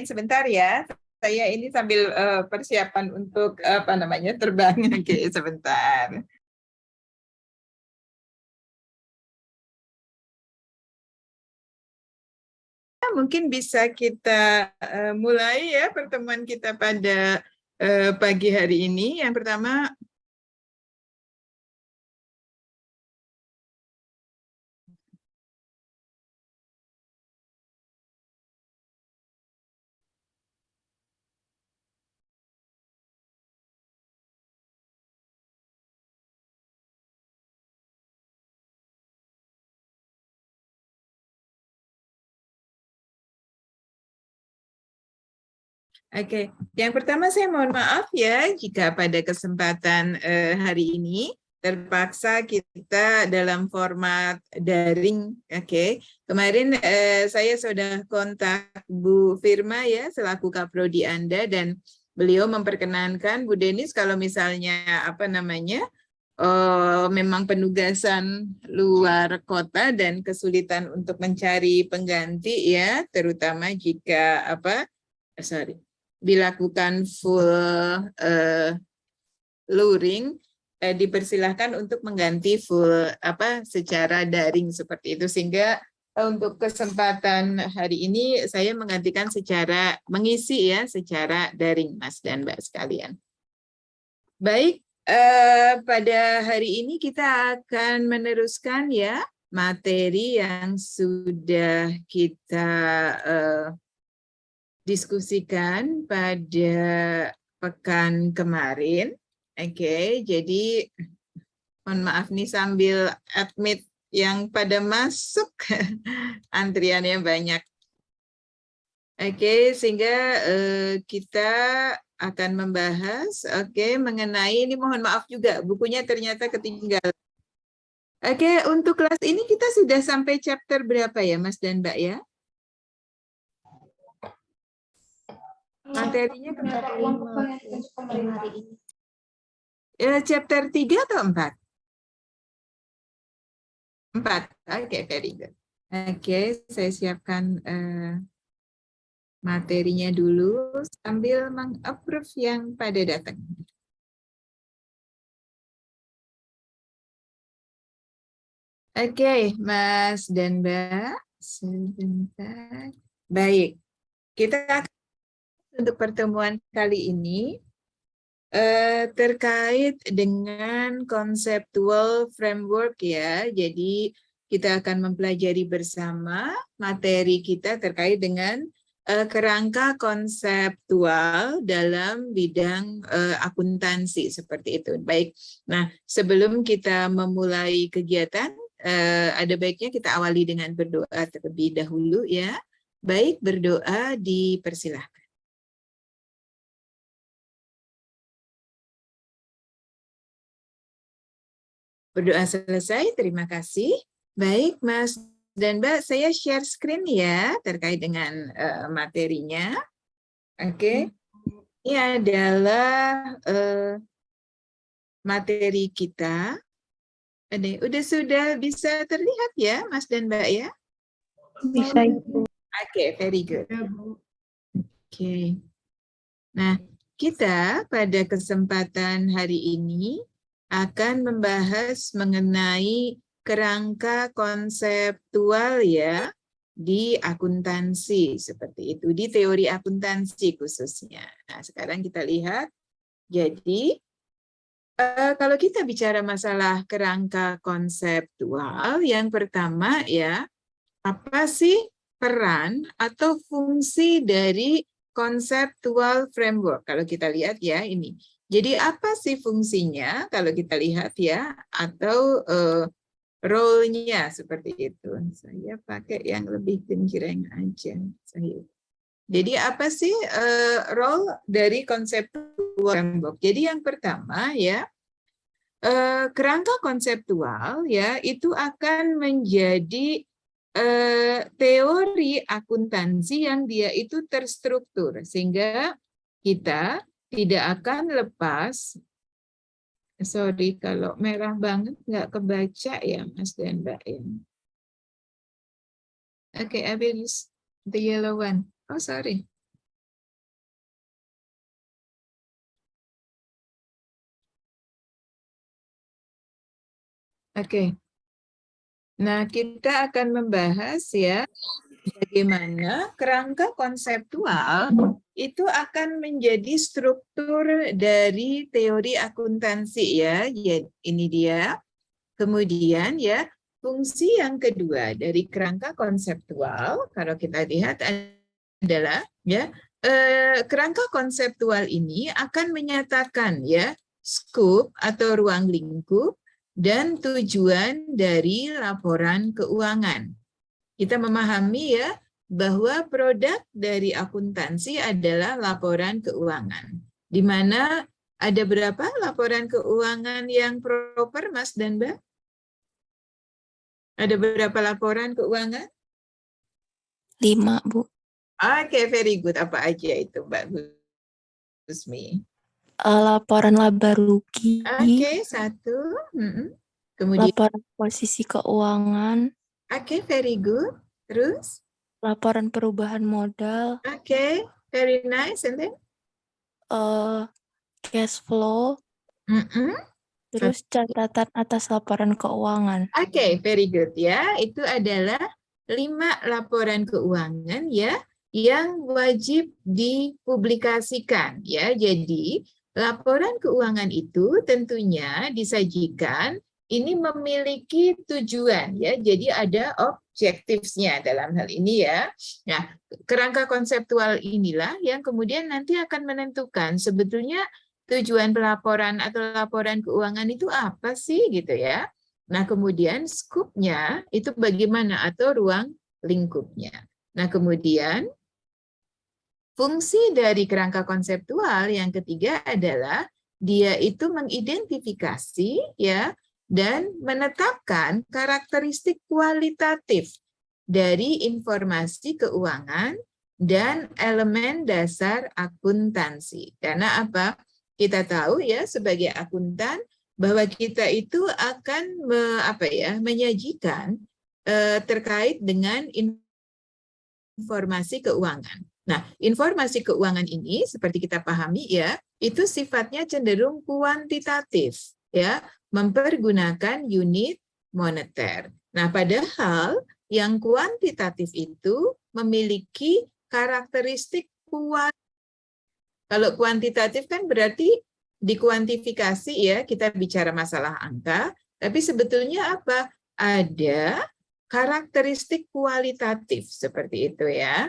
sebentar ya. Saya ini sambil persiapan untuk apa namanya terbang. Oke, sebentar. Mungkin bisa kita mulai ya pertemuan kita pada pagi hari ini. Yang pertama, Oke, yang pertama saya mohon maaf ya jika pada kesempatan hari ini terpaksa kita dalam format daring. Oke, kemarin saya sudah kontak Bu Firma ya selaku Kaprodi Anda dan beliau memperkenankan Bu Denis kalau misalnya apa namanya memang penugasan luar kota dan kesulitan untuk mencari pengganti ya, terutama jika dilakukan full luring, dipersilahkan untuk mengganti full secara daring seperti itu, sehingga untuk kesempatan hari ini saya menggantikan secara mengisi ya secara daring Mas dan Mbak sekalian. Baik, pada hari ini kita akan meneruskan ya materi yang sudah kita diskusikan pada pekan kemarin. Oke, jadi mohon maaf nih sambil admit yang pada masuk antriannya banyak. Oke, sehingga kita akan membahas mengenai ini, mohon maaf juga bukunya ternyata ketinggalan. Oke, untuk kelas ini kita sudah sampai chapter berapa ya Mas dan Mbak ya? Materinya chapter 3 atau 4? 4. Oke, very good. Oke, saya siapkan materinya dulu sambil meng-approve yang pada datang. Oke, Mas dan Mbak, sebentar. Baik, kita untuk pertemuan kali ini terkait dengan conceptual framework ya. Jadi kita akan mempelajari bersama materi kita terkait dengan kerangka konseptual dalam bidang akuntansi seperti itu. Baik. Nah, sebelum kita memulai kegiatan, ada baiknya kita awali dengan berdoa terlebih dahulu ya. Baik, berdoa dipersilahkan. Berdoa selesai, terima kasih. Baik, Mas dan Mbak, saya share screen ya terkait dengan materinya. Oke, ini adalah materi kita. Sudah bisa terlihat ya, Mas dan Mbak ya? Bisa, Ibu. Oke, very good. Oke. Nah, kita pada kesempatan hari ini akan membahas mengenai kerangka konseptual ya di akuntansi seperti itu, di teori akuntansi khususnya. Nah, sekarang kita lihat. Jadi, kalau kita bicara masalah kerangka konseptual, yang pertama ya, apa sih peran atau fungsi dari conceptual framework? Kalau kita lihat ya ini. Jadi apa sih fungsinya kalau kita lihat ya, atau role-nya seperti itu. Saya pakai yang lebih genjreng aja. Jadi apa sih role dari conceptual framework? Jadi yang pertama ya, kerangka konseptual ya itu akan menjadi teori akuntansi yang dia itu terstruktur sehingga kita tidak akan lepas. Sorry kalau merah banget nggak kebaca ya Mas dan Mbak ya. Oke, I will use the yellow one. Oh sorry. Oke. Nah, kita akan membahas ya bagaimana kerangka konseptual itu akan menjadi struktur dari teori akuntansi ya. Ini dia. Kemudian ya, fungsi yang kedua dari kerangka konseptual kalau kita lihat adalah ya kerangka konseptual ini akan menyatakan ya skop atau ruang lingkup dan tujuan dari laporan keuangan. Kita memahami ya bahwa produk dari akuntansi adalah laporan keuangan. Di mana ada berapa laporan keuangan yang proper, Mas dan Mbak? Ada berapa laporan keuangan? 5, Bu. Oke, very good. Apa aja itu, Mbak Gusmi? Laporan laba rugi, Oke, 1. Kemudian, laporan posisi keuangan, oke, very good. Terus? laporan perubahan modal, Oke, very nice. And then? cash flow, terus catatan atas laporan keuangan. Oke, very good ya. Itu adalah 5 laporan keuangan ya yang wajib dipublikasikan ya. Jadi laporan keuangan itu tentunya disajikan ini memiliki tujuan ya. Jadi ada objektifnya dalam hal ini ya. Nah, kerangka konseptual inilah yang kemudian nanti akan menentukan sebetulnya tujuan pelaporan atau laporan keuangan itu apa sih gitu ya. Nah, kemudian skupnya itu bagaimana atau ruang lingkupnya. Nah, kemudian fungsi dari kerangka konseptual yang ketiga adalah dia itu mengidentifikasi ya dan menetapkan karakteristik kualitatif dari informasi keuangan dan elemen dasar akuntansi. Karena apa? Kita tahu ya sebagai akuntan bahwa kita itu akan menyajikan terkait dengan informasi keuangan. Nah, informasi keuangan ini seperti kita pahami ya, itu sifatnya cenderung kuantitatif ya, mempergunakan unit moneter. Nah, padahal yang kuantitatif itu memiliki karakteristik kuat. Kalau kuantitatif kan berarti dikuantifikasi ya, kita bicara masalah angka, tapi sebetulnya apa? Ada karakteristik kualitatif seperti itu ya.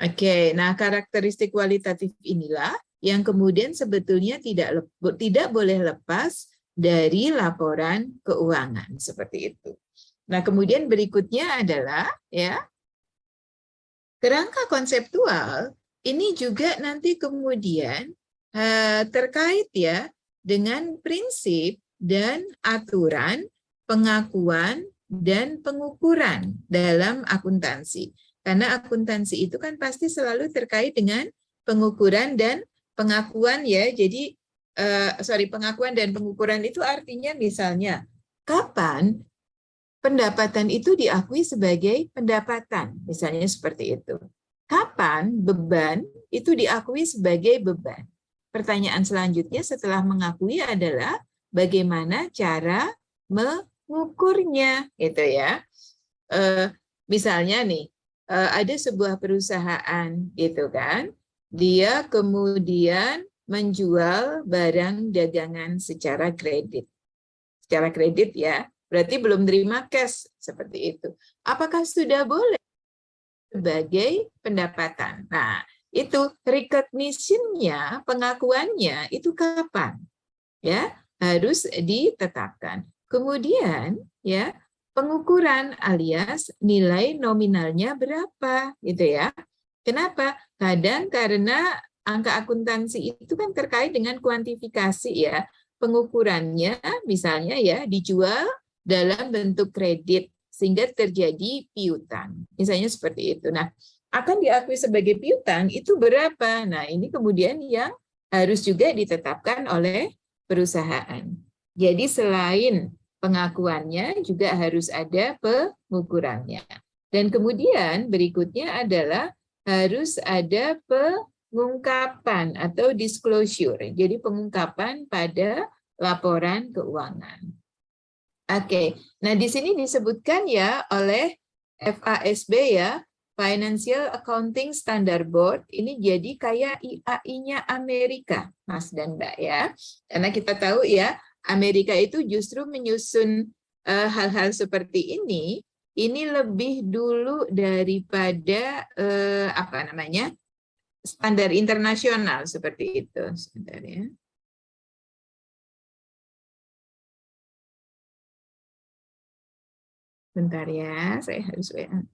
Oke, nah karakteristik kualitatif inilah yang kemudian sebetulnya tidak boleh lepas dari laporan keuangan seperti itu. Nah, kemudian berikutnya adalah ya kerangka konseptual ini juga nanti kemudian terkait ya dengan prinsip dan aturan pengakuan dan pengukuran dalam akuntansi. Karena akuntansi itu kan pasti selalu terkait dengan pengukuran dan pengakuan ya. Jadi pengakuan dan pengukuran itu artinya misalnya kapan pendapatan itu diakui sebagai pendapatan, misalnya seperti itu. Kapan beban itu diakui sebagai beban? Pertanyaan selanjutnya setelah mengakui adalah bagaimana cara mengukurnya, gitu ya. Misalnya nih, ada sebuah perusahaan, gitu kan, dia kemudian menjual barang dagangan secara kredit ya. Berarti belum terima cash seperti itu. Apakah sudah boleh sebagai pendapatan? Nah, itu recognition-nya, pengakuannya itu kapan? Ya, harus ditetapkan. Kemudian ya, pengukuran alias nilai nominalnya berapa gitu ya. Kenapa? Kadang karena angka akuntansi itu kan terkait dengan kuantifikasi ya. Pengukurannya misalnya ya dijual dalam bentuk kredit sehingga terjadi piutang. Misalnya seperti itu. Nah, akan diakui sebagai piutang itu berapa? Nah, ini kemudian yang harus juga ditetapkan oleh perusahaan. Jadi selain pengakuannya juga harus ada pengukurannya. Dan kemudian berikutnya adalah harus ada pengungkapan atau disclosure. Jadi pengungkapan pada laporan keuangan. Oke. Nah, di sini disebutkan ya oleh FASB ya, Financial Accounting Standard Board, ini jadi kayak IAI-nya Amerika, Mas dan Mbak ya. Karena kita tahu ya, Amerika itu justru menyusun hal-hal seperti ini lebih dulu daripada apa namanya? Standar internasional seperti itu. Sebentar ya. Bentar ya, saya harus WA.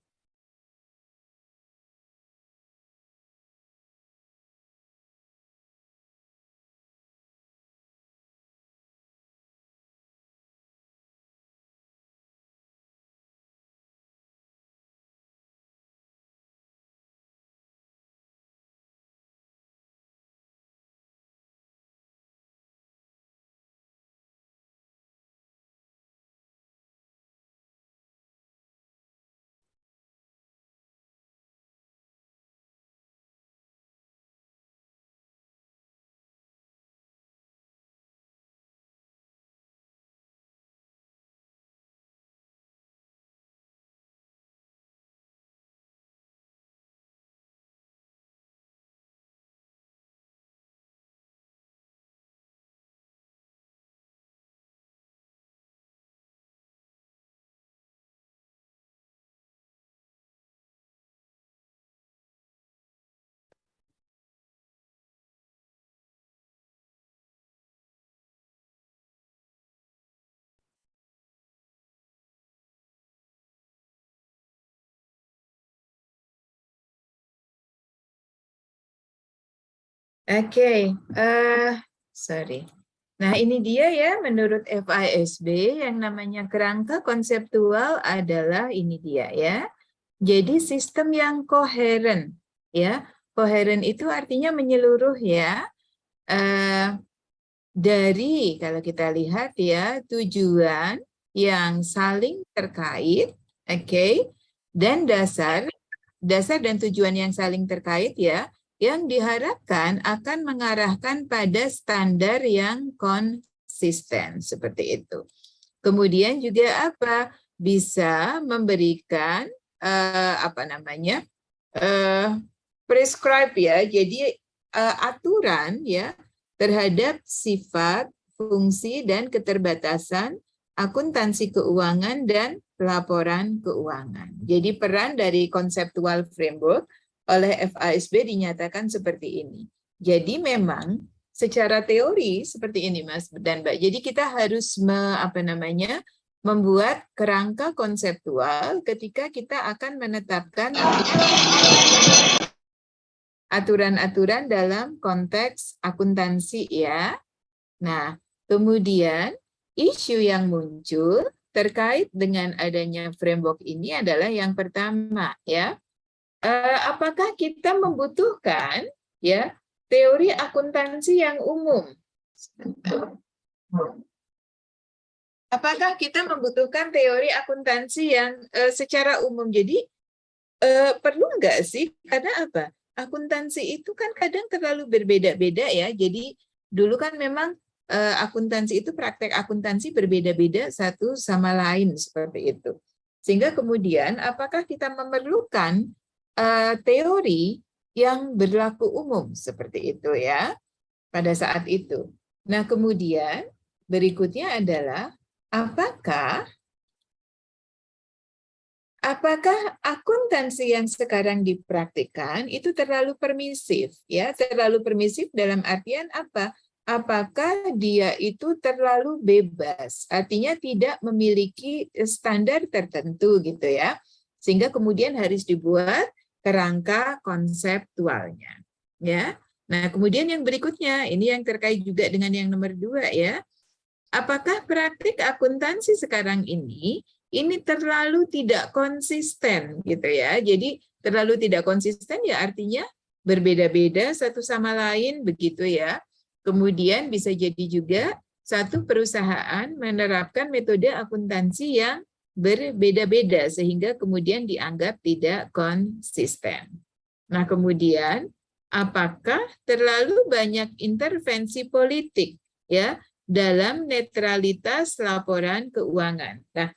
Oke, sorry. Nah, ini dia ya, menurut FASB yang namanya kerangka konseptual adalah ini dia ya. Jadi sistem yang koheren ya. Koheren itu artinya menyeluruh ya. Dari kalau kita lihat ya, tujuan yang saling terkait, oke, dan dasar dan tujuan yang saling terkait ya, yang diharapkan akan mengarahkan pada standar yang konsisten seperti itu. Kemudian juga apa? Bisa memberikan apa namanya? Prescribe ya. Jadi aturan ya terhadap sifat, fungsi dan keterbatasan akuntansi keuangan dan laporan keuangan. Jadi peran dari conceptual framework oleh FASB dinyatakan seperti ini. Jadi memang secara teori seperti ini Mas dan Mbak. Jadi kita harus membuat kerangka konseptual ketika kita akan menetapkan aturan-aturan dalam konteks akuntansi ya. Nah, kemudian isu yang muncul terkait dengan adanya framework ini adalah yang pertama ya. Apakah kita membutuhkan ya teori akuntansi yang umum? Apakah kita membutuhkan teori akuntansi yang secara umum? Jadi perlu nggak sih? Karena apa? Akuntansi itu kan kadang terlalu berbeda-beda ya. Jadi dulu kan memang akuntansi itu praktek akuntansi berbeda-beda satu sama lain seperti itu. Sehingga kemudian apakah kita memerlukan teori yang berlaku umum seperti itu ya pada saat itu. Nah kemudian berikutnya adalah apakah akuntansi yang sekarang dipraktikkan itu terlalu permisif ya, terlalu permisif dalam artian apa? Apakah dia itu terlalu bebas, artinya tidak memiliki standar tertentu gitu ya, sehingga kemudian harus dibuat kerangka konseptualnya ya. Nah kemudian yang berikutnya ini yang terkait juga dengan yang nomor 2 ya, apakah praktik akuntansi sekarang ini terlalu tidak konsisten gitu ya. Jadi terlalu tidak konsisten ya artinya berbeda-beda satu sama lain begitu ya. Kemudian bisa jadi juga satu perusahaan menerapkan metode akuntansi yang berbeda-beda sehingga kemudian dianggap tidak konsisten. Nah, kemudian apakah terlalu banyak intervensi politik ya dalam netralitas laporan keuangan. Nah,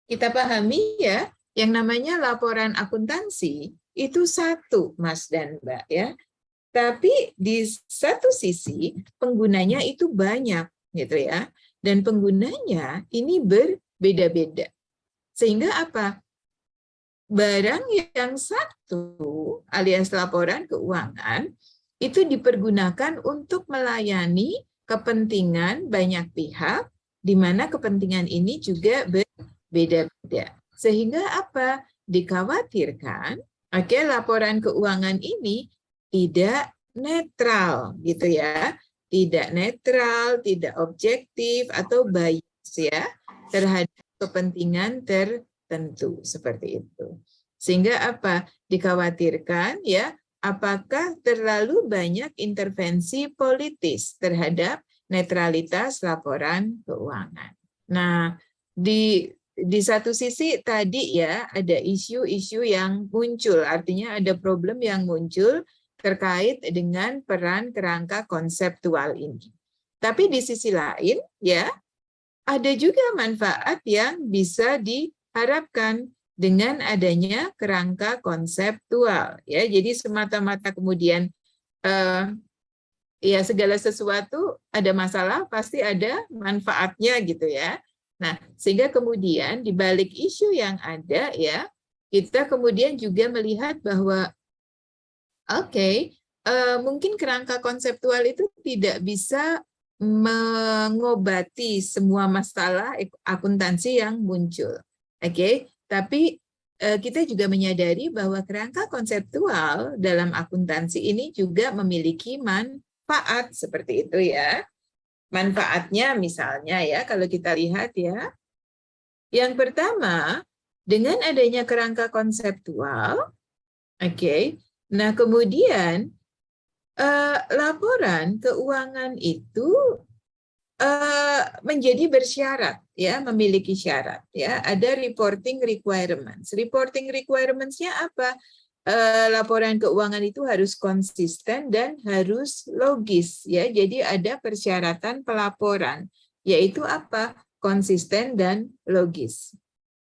kita pahami ya, yang namanya laporan akuntansi itu satu, Mas dan Mbak ya. Tapi di satu sisi penggunanya itu banyak gitu ya. Dan penggunanya ini berbeda-beda. Sehingga apa? Barang yang satu alias laporan keuangan itu dipergunakan untuk melayani kepentingan banyak pihak, di mana kepentingan ini juga berbeda-beda. Sehingga apa? Dikhawatirkan, laporan keuangan ini tidak netral gitu ya. Tidak netral, tidak objektif atau bias ya terhadap kepentingan tertentu seperti itu. Sehingga apa? Dikhawatirkan ya, apakah terlalu banyak intervensi politis terhadap netralitas laporan keuangan. Nah, di satu sisi tadi ya ada isu-isu yang muncul, artinya ada problem yang muncul terkait dengan peran kerangka konseptual ini. Tapi di sisi lain ya ada juga manfaat yang bisa diharapkan dengan adanya kerangka konseptual ya. Jadi semata-mata kemudian ya segala sesuatu ada masalah pasti ada manfaatnya gitu ya. Nah, sehingga kemudian di balik isu yang ada ya, kita kemudian juga melihat bahwa mungkin kerangka konseptual itu tidak bisa mengobati semua masalah akuntansi yang muncul. Tapi kita juga menyadari bahwa kerangka konseptual dalam akuntansi ini juga memiliki manfaat seperti itu ya. Manfaatnya misalnya ya, kalau kita lihat ya, yang pertama dengan adanya kerangka konseptual, nah kemudian laporan keuangan itu menjadi bersyarat ya, memiliki syarat ya. Ada reporting requirements. Reporting requirements-nya apa? Laporan keuangan itu harus konsisten dan harus logis ya. Jadi ada persyaratan pelaporan, yaitu apa? Konsisten dan logis.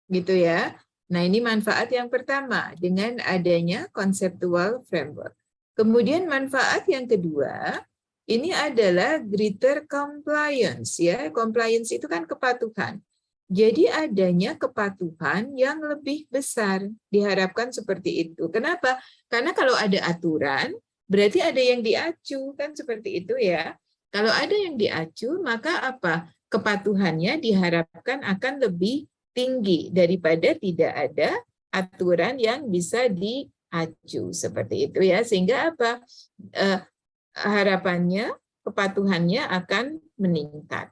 Gitu ya. Nah, ini manfaat yang pertama dengan adanya conceptual framework. Kemudian manfaat yang kedua, ini adalah greater compliance ya. Compliance itu kan kepatuhan. Jadi adanya kepatuhan yang lebih besar, diharapkan seperti itu. Kenapa? Karena kalau ada aturan, berarti ada yang diacu, kan seperti itu ya. Kalau ada yang diacu, maka apa? Kepatuhannya diharapkan akan lebih tinggi daripada tidak ada aturan yang bisa diacu, seperti itu ya. Sehingga apa? Harapannya, kepatuhannya akan meningkat.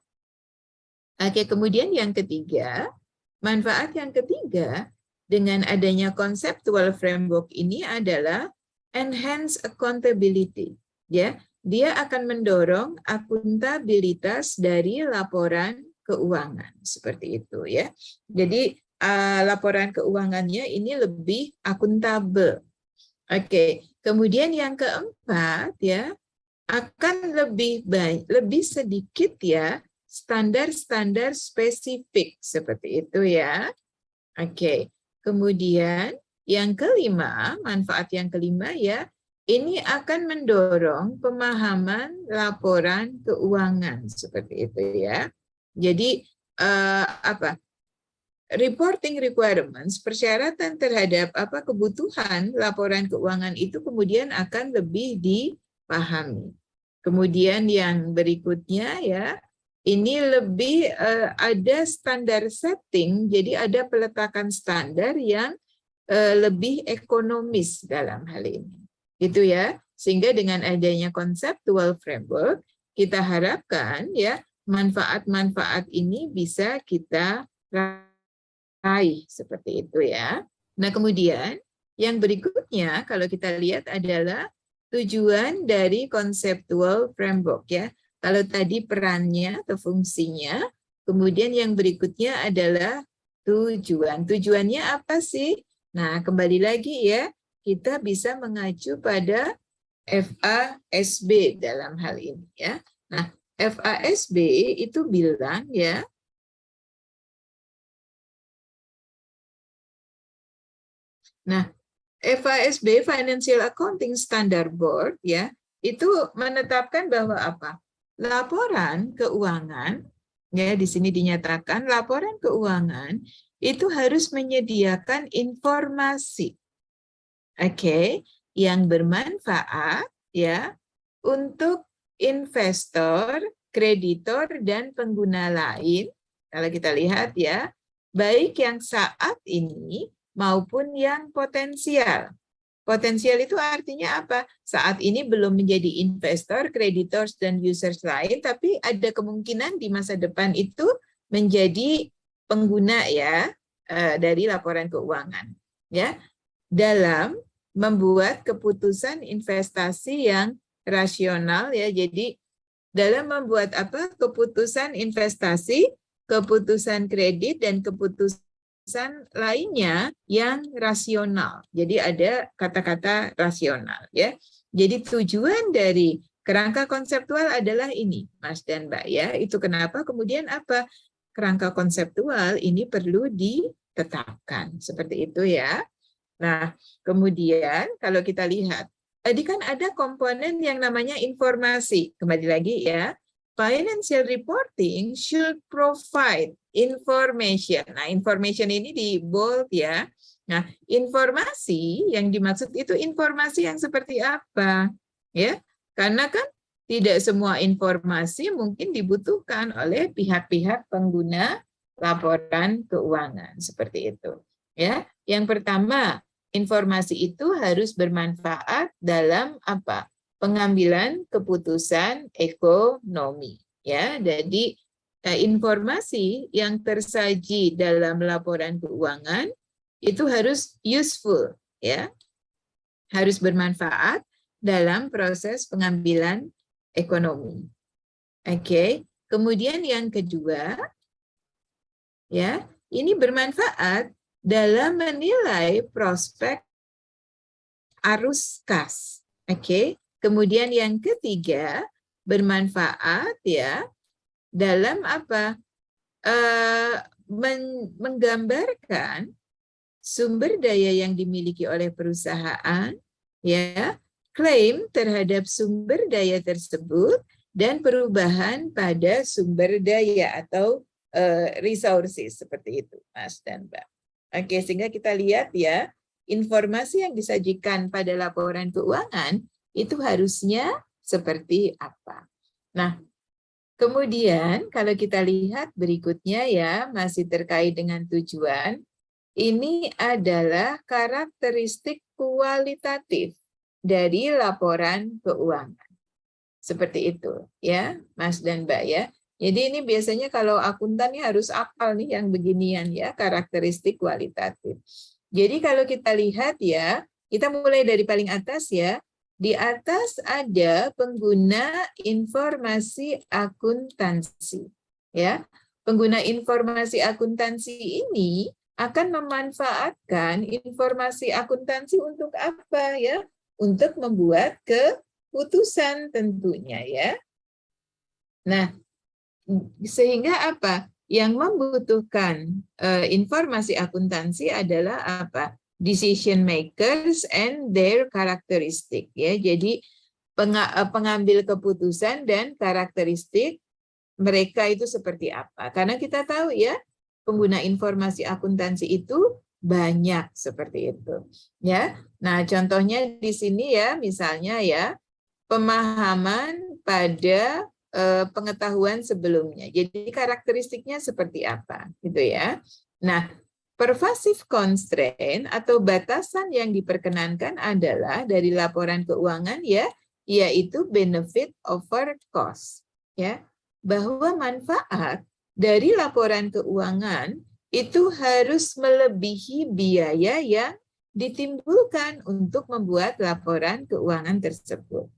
Kemudian yang ketiga, manfaat yang ketiga dengan adanya conceptual framework ini adalah enhance accountability. Ya, dia akan mendorong akuntabilitas dari laporan keuangan seperti itu ya. Jadi laporan keuangannya ini lebih akuntabel. Kemudian yang keempat ya, akan lebih sedikit ya standar-standar spesifik seperti itu ya. Kemudian yang kelima, manfaat yang kelima ya, ini akan mendorong pemahaman laporan keuangan seperti itu ya. Jadi reporting requirements, persyaratan terhadap kebutuhan laporan keuangan itu kemudian akan lebih dipahami. Kemudian yang berikutnya ya, ini lebih ada standar setting, jadi ada peletakan standar yang lebih ekonomis dalam hal ini. Gitu ya. Sehingga dengan adanya conceptual framework, kita harapkan ya manfaat-manfaat ini bisa kita raih seperti itu ya. Nah, kemudian yang berikutnya kalau kita lihat adalah tujuan dari conceptual framework ya. Kalau tadi perannya atau fungsinya, kemudian yang berikutnya adalah tujuan. Tujuannya apa sih? Nah, kembali lagi ya, kita bisa mengacu pada FASB dalam hal ini ya. Nah, FASB itu bilang ya, nah FASB Financial Accounting Standard Board ya, itu menetapkan bahwa apa? Laporan keuangan ya, di sini dinyatakan laporan keuangan itu harus menyediakan informasi, oke, yang bermanfaat ya untuk investor, kreditor, dan pengguna lain. Kalau kita lihat ya, baik yang saat ini maupun yang potensial. Potensial itu artinya apa? Saat ini belum menjadi investor, kreditor, dan users lain, tapi ada kemungkinan di masa depan itu menjadi pengguna ya dari laporan keuangan. Ya, dalam membuat keputusan investasi yang rasional ya. Jadi dalam membuat apa? Keputusan investasi, keputusan kredit, dan keputusan lainnya yang rasional. Jadi ada kata-kata rasional ya. Jadi tujuan dari kerangka konseptual adalah ini, Mas dan Mbak ya. Itu kenapa kemudian apa? Kerangka konseptual ini perlu ditetapkan. Seperti itu ya. Nah, kemudian kalau kita lihat, tadi kan ada komponen yang namanya informasi. Kembali lagi ya, financial reporting should provide information. Nah, information ini di bold ya. Nah, informasi yang dimaksud itu informasi yang seperti apa? Ya, karena kan tidak semua informasi mungkin dibutuhkan oleh pihak-pihak pengguna laporan keuangan seperti itu. Ya, yang pertama, informasi itu harus bermanfaat dalam apa? Pengambilan keputusan ekonomi. Ya, jadi informasi yang tersaji dalam laporan keuangan itu harus useful, ya, harus bermanfaat dalam proses pengambilan ekonomi. Oke, kemudian yang kedua, ya, ini bermanfaat dalam menilai prospek arus kas. Oke. Kemudian yang ketiga, bermanfaat ya dalam apa? Menggambarkan sumber daya yang dimiliki oleh perusahaan, ya, klaim terhadap sumber daya tersebut dan perubahan pada sumber daya atau resources seperti itu, Mas dan Mbak. Oke, sehingga kita lihat ya, informasi yang disajikan pada laporan keuangan itu harusnya seperti apa. Nah, kemudian kalau kita lihat berikutnya ya, masih terkait dengan tujuan, ini adalah karakteristik kualitatif dari laporan keuangan. Seperti itu ya, Mas dan Mbak ya. Jadi ini biasanya kalau akuntan harus hafal nih yang beginian ya, karakteristik kualitatif. Jadi kalau kita lihat ya, kita mulai dari paling atas ya. Di atas ada pengguna informasi akuntansi. Ya, pengguna informasi akuntansi ini akan memanfaatkan informasi akuntansi untuk apa ya? Untuk membuat keputusan tentunya ya. Nah, sehingga apa? Yang membutuhkan informasi akuntansi adalah apa? Decision makers and their characteristic ya. Jadi pengambil keputusan dan karakteristik mereka itu seperti apa? Karena kita tahu ya, pengguna informasi akuntansi itu banyak seperti itu ya. Nah, contohnya di sini ya, misalnya ya, pemahaman pada pengetahuan sebelumnya. Jadi karakteristiknya seperti apa gitu ya. Nah, pervasive constraint atau batasan yang diperkenankan adalah dari laporan keuangan ya, yaitu benefit over cost ya. Bahwa manfaat dari laporan keuangan itu harus melebihi biaya yang ditimbulkan untuk membuat laporan keuangan tersebut.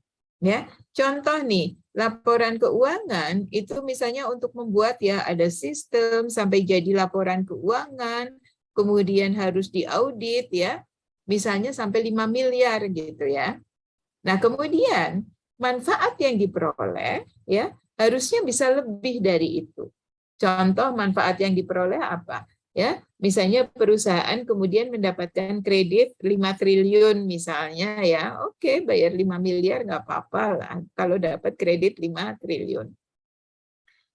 Ya, contoh nih, laporan keuangan itu misalnya untuk membuat ya ada sistem sampai jadi laporan keuangan, kemudian harus diaudit ya, misalnya sampai 5 miliar gitu ya. Nah, kemudian manfaat yang diperoleh ya harusnya bisa lebih dari itu. Contoh manfaat yang diperoleh apa? Ya, misalnya perusahaan kemudian mendapatkan kredit 5 triliun misalnya ya, oke, bayar 5 miliar nggak apa-apa lah kalau dapat kredit 5 triliun.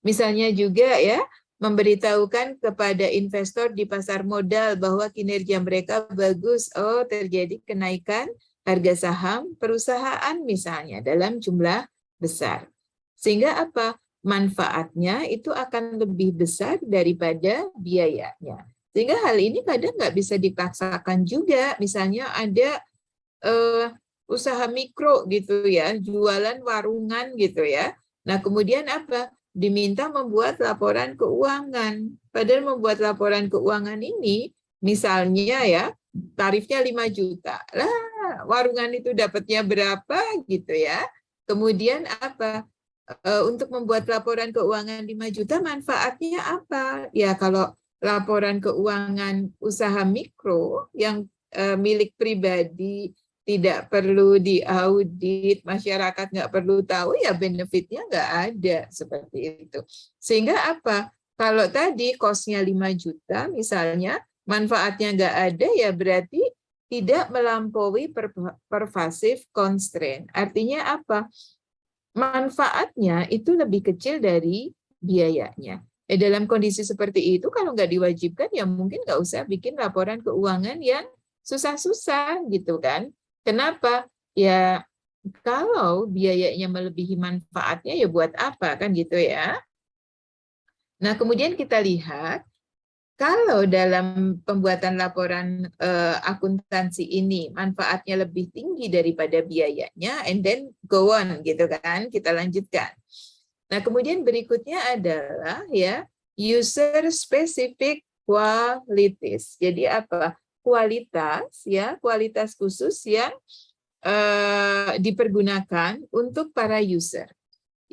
Misalnya juga ya, memberitahukan kepada investor di pasar modal bahwa kinerja mereka bagus, oh terjadi kenaikan harga saham perusahaan misalnya dalam jumlah besar. Sehingga apa? Manfaatnya itu akan lebih besar daripada biayanya. Sehingga hal ini kadang nggak bisa dipaksakan juga. Misalnya ada usaha mikro gitu ya, jualan warungan gitu ya. Nah kemudian apa? Diminta membuat laporan keuangan. Padahal membuat laporan keuangan ini, misalnya ya, tarifnya 5 juta. Lah, warungan itu dapatnya berapa gitu ya. Kemudian apa? Untuk membuat laporan keuangan 5 juta manfaatnya apa? Ya kalau laporan keuangan usaha mikro yang milik pribadi tidak perlu diaudit, masyarakat nggak perlu tahu, ya benefitnya nggak ada seperti itu. Sehingga apa? Kalau tadi cost-nya 5 juta misalnya, manfaatnya nggak ada, ya berarti tidak melampaui pervasive constraint. Artinya apa? Manfaatnya itu lebih kecil dari biayanya. Dalam kondisi seperti itu, kalau nggak diwajibkan, ya mungkin nggak usah bikin laporan keuangan yang susah-susah gitu kan. Kenapa? Ya kalau biayanya melebihi manfaatnya, ya buat apa kan gitu ya. Nah kemudian kita lihat, kalau dalam pembuatan laporan akuntansi ini manfaatnya lebih tinggi daripada biayanya, and then go on gitu kan, kita lanjutkan. Nah kemudian berikutnya adalah ya user specific qualities. Jadi apa? Kualitas ya, kualitas khusus yang dipergunakan untuk para user.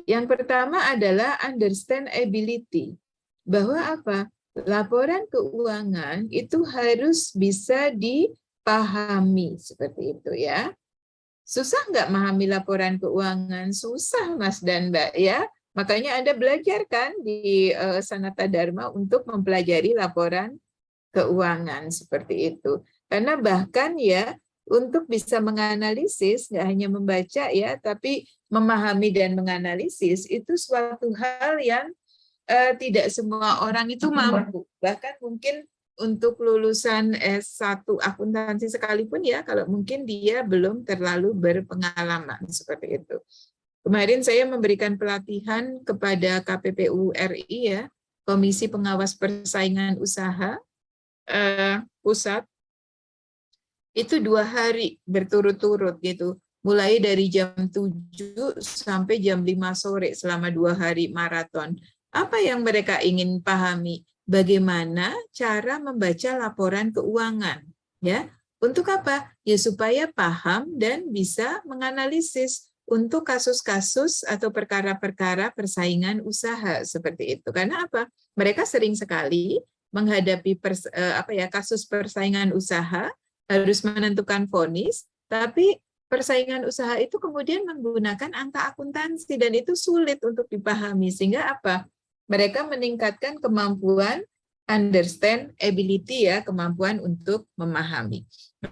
Yang pertama adalah understandability. Bahwa apa? Laporan keuangan itu harus bisa dipahami seperti itu ya. Susah nggak memahami laporan keuangan? Susah Mas dan Mbak ya. Makanya Anda belajar kan di Sanata Dharma untuk mempelajari laporan keuangan seperti itu. Karena bahkan ya untuk bisa menganalisis, nggak hanya membaca ya, tapi memahami dan menganalisis itu suatu hal yang tidak semua orang itu mampu. Bahkan mungkin untuk lulusan S1 akuntansi sekalipun ya, kalau mungkin dia belum terlalu berpengalaman seperti itu. Kemarin saya memberikan pelatihan kepada KPPU RI ya, Komisi Pengawas Persaingan Usaha Pusat, itu 2 hari berturut-turut gitu. Mulai dari jam 7 sampai jam 5 sore selama 2 hari maraton. Apa yang mereka ingin pahami? Bagaimana cara membaca laporan keuangan, ya? Untuk apa? Ya supaya paham dan bisa menganalisis untuk kasus-kasus atau perkara-perkara persaingan usaha seperti itu. Karena apa? Mereka sering sekali menghadapi kasus persaingan usaha, harus menentukan vonis, tapi persaingan usaha itu kemudian menggunakan angka akuntansi dan itu sulit untuk dipahami. Sehingga apa? Mereka meningkatkan kemampuan understand ability ya, kemampuan untuk memahami.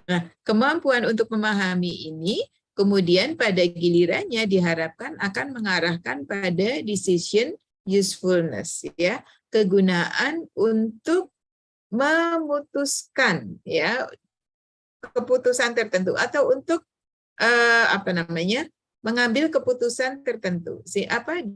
Nah, kemampuan untuk memahami ini kemudian pada gilirannya diharapkan akan mengarahkan pada decision usefulness ya, kegunaan untuk memutuskan ya keputusan tertentu atau untuk mengambil keputusan tertentu.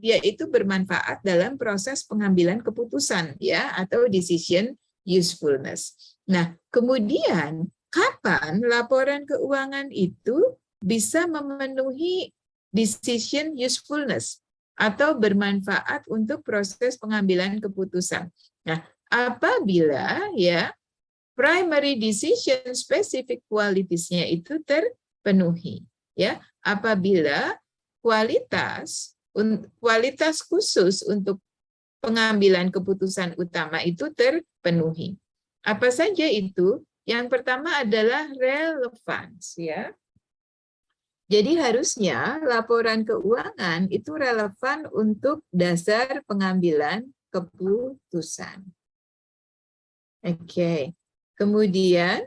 Dia itu bermanfaat dalam proses pengambilan keputusan ya atau decision usefulness. Nah, kemudian kapan laporan keuangan itu bisa memenuhi decision usefulness atau bermanfaat untuk proses pengambilan keputusan. Nah, apabila ya primary decision specific qualities-nya itu terpenuhi. Ya, apabila kualitas khusus untuk pengambilan keputusan utama itu terpenuhi. Apa saja itu? Yang pertama adalah relevance ya. Jadi harusnya laporan keuangan itu relevan untuk dasar pengambilan keputusan. Oke. Kemudian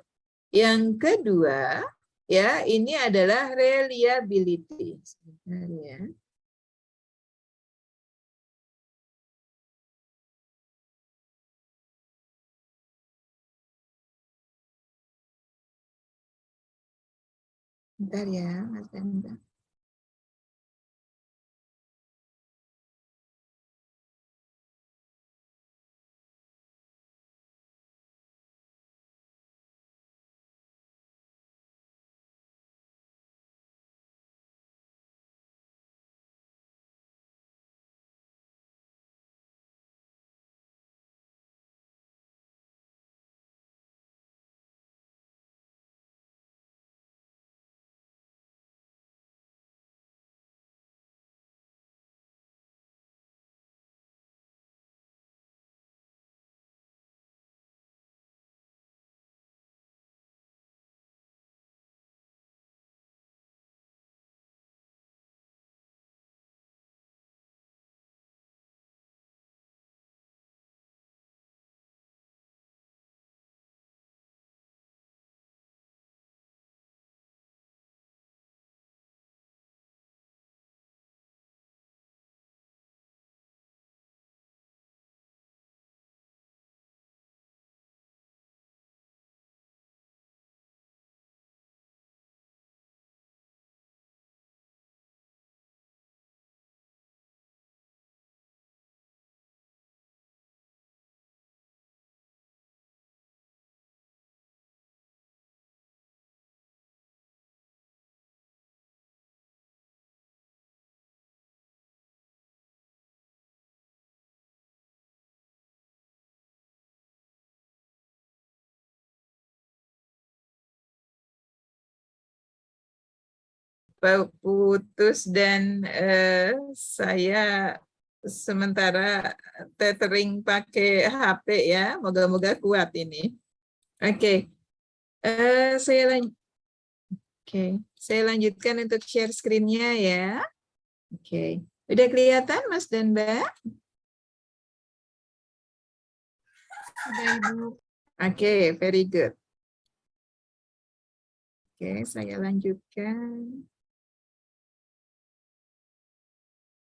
yang kedua ya, ini adalah reliability. Sebentar ya. Bentar ya, Mas Danda. Putus dan saya sementara tethering pakai HP ya, moga-moga kuat ini. Oke, saya lanjutkan untuk share screen-nya ya. Oke, udah kelihatan Mas dan Mbak? Udah Ibu. Oke, very good. Oke, saya lanjutkan.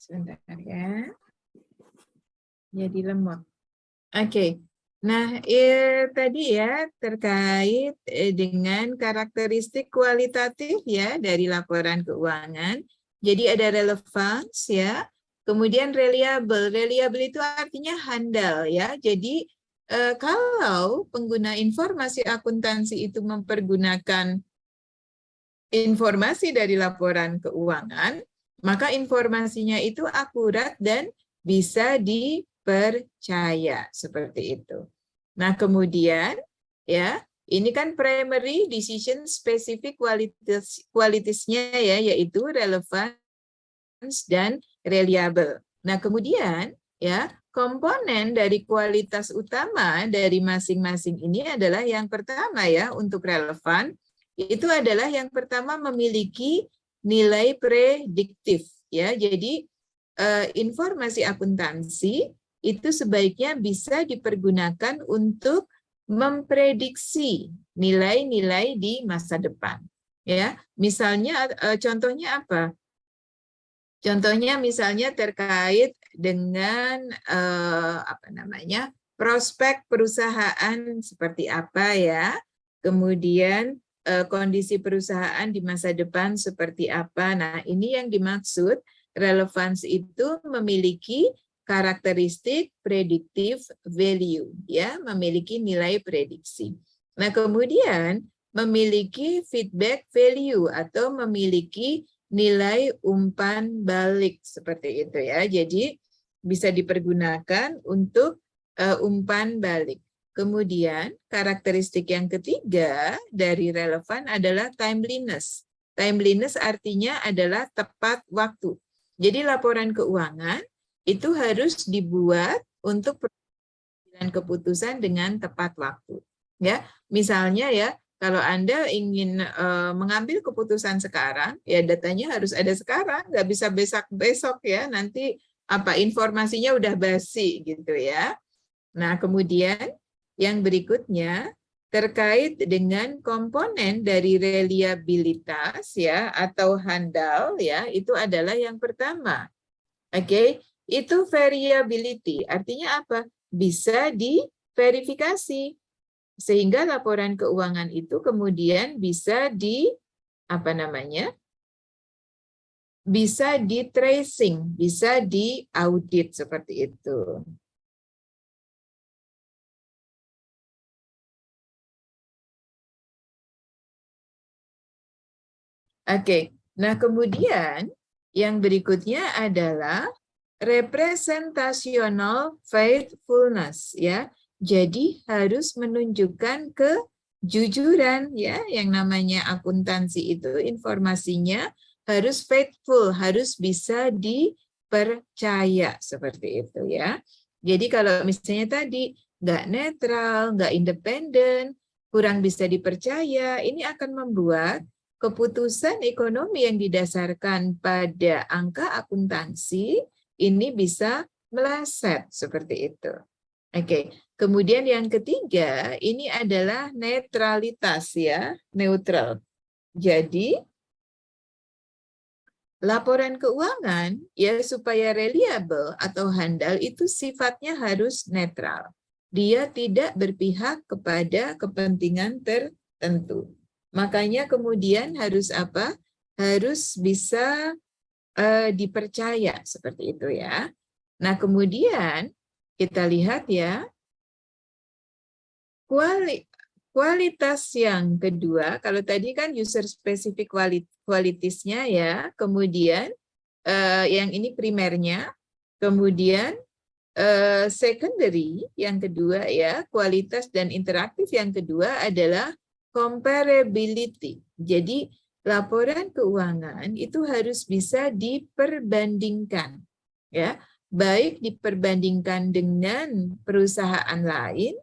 Sebentar ya. Jadi lemot. Oke. Nah, tadi ya terkait dengan karakteristik kualitatif ya dari laporan keuangan. Jadi ada relevance ya. Kemudian reliable. Reliable itu artinya handal ya. Jadi kalau pengguna informasi akuntansi itu mempergunakan informasi dari laporan keuangan, maka informasinya itu akurat dan bisa dipercaya seperti itu. Nah, kemudian ya, ini kan primary decision specific qualities-nya ya, yaitu relevance dan reliable. Nah, kemudian ya, komponen dari kualitas utama dari masing-masing ini adalah yang pertama ya, untuk relevan itu adalah yang pertama memiliki nilai prediktif ya. Jadi informasi akuntansi itu sebaiknya bisa dipergunakan untuk memprediksi nilai-nilai di masa depan ya. Misalnya contohnya apa? Contohnya misalnya terkait dengan prospek perusahaan seperti apa ya. Kemudian kondisi perusahaan di masa depan seperti apa. Nah, ini yang dimaksud relevansi itu memiliki karakteristik predictive value ya, memiliki nilai prediksi. Nah, kemudian memiliki feedback value atau memiliki nilai umpan balik seperti itu ya. Jadi bisa dipergunakan untuk umpan balik. Kemudian karakteristik yang ketiga dari relevan adalah timeliness. Timeliness artinya adalah tepat waktu. Jadi laporan keuangan itu harus dibuat untuk pengambilan keputusan dengan tepat waktu. Ya, misalnya ya, kalau Anda ingin mengambil keputusan sekarang, ya datanya harus ada sekarang, nggak bisa besok-besok ya, nanti informasinya udah basi gitu ya. Nah, kemudian yang berikutnya terkait dengan komponen dari reliabilitas ya atau handal ya, itu adalah yang pertama. Oke, itu variability. Artinya apa? Bisa diverifikasi sehingga laporan keuangan itu kemudian bisa bisa di tracing, bisa diaudit seperti itu. Oke, nah kemudian yang berikutnya adalah representational faithfulness ya. Jadi harus menunjukkan kejujuran ya, yang namanya akuntansi itu informasinya harus faithful, harus bisa dipercaya seperti itu ya. Jadi kalau misalnya tadi nggak netral, nggak independen, kurang bisa dipercaya, ini akan membuat keputusan ekonomi yang didasarkan pada angka akuntansi ini bisa meleset seperti itu. Oke, kemudian yang ketiga ini adalah netralitas ya, neutral. Jadi laporan keuangan ya supaya reliable atau handal itu sifatnya harus netral. Dia tidak berpihak kepada kepentingan tertentu. Makanya kemudian harus apa? Harus bisa dipercaya seperti itu ya. Nah, kemudian kita lihat ya kualitas yang kedua, kalau tadi kan user specific qualities-nya ya, kemudian yang ini primernya, kemudian secondary yang kedua ya, kualitas dan interaktif yang kedua adalah comparability. Jadi laporan keuangan itu harus bisa diperbandingkan ya, baik diperbandingkan dengan perusahaan lain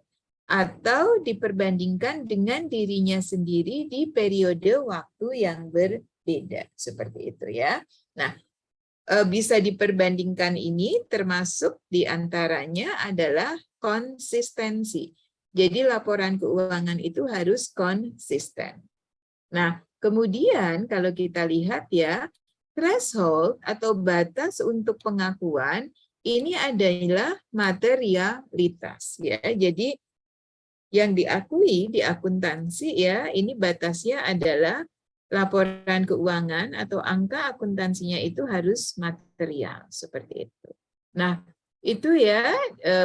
atau diperbandingkan dengan dirinya sendiri di periode waktu yang berbeda seperti itu ya. Nah, bisa diperbandingkan ini termasuk diantaranya adalah konsistensi. Jadi laporan keuangan itu harus konsisten. Nah, kemudian kalau kita lihat ya, threshold atau batas untuk pengakuan ini adalah materialitas ya. Jadi yang diakui di akuntansi ya, ini batasnya adalah laporan keuangan atau angka akuntansinya itu harus material seperti itu. Nah, itu ya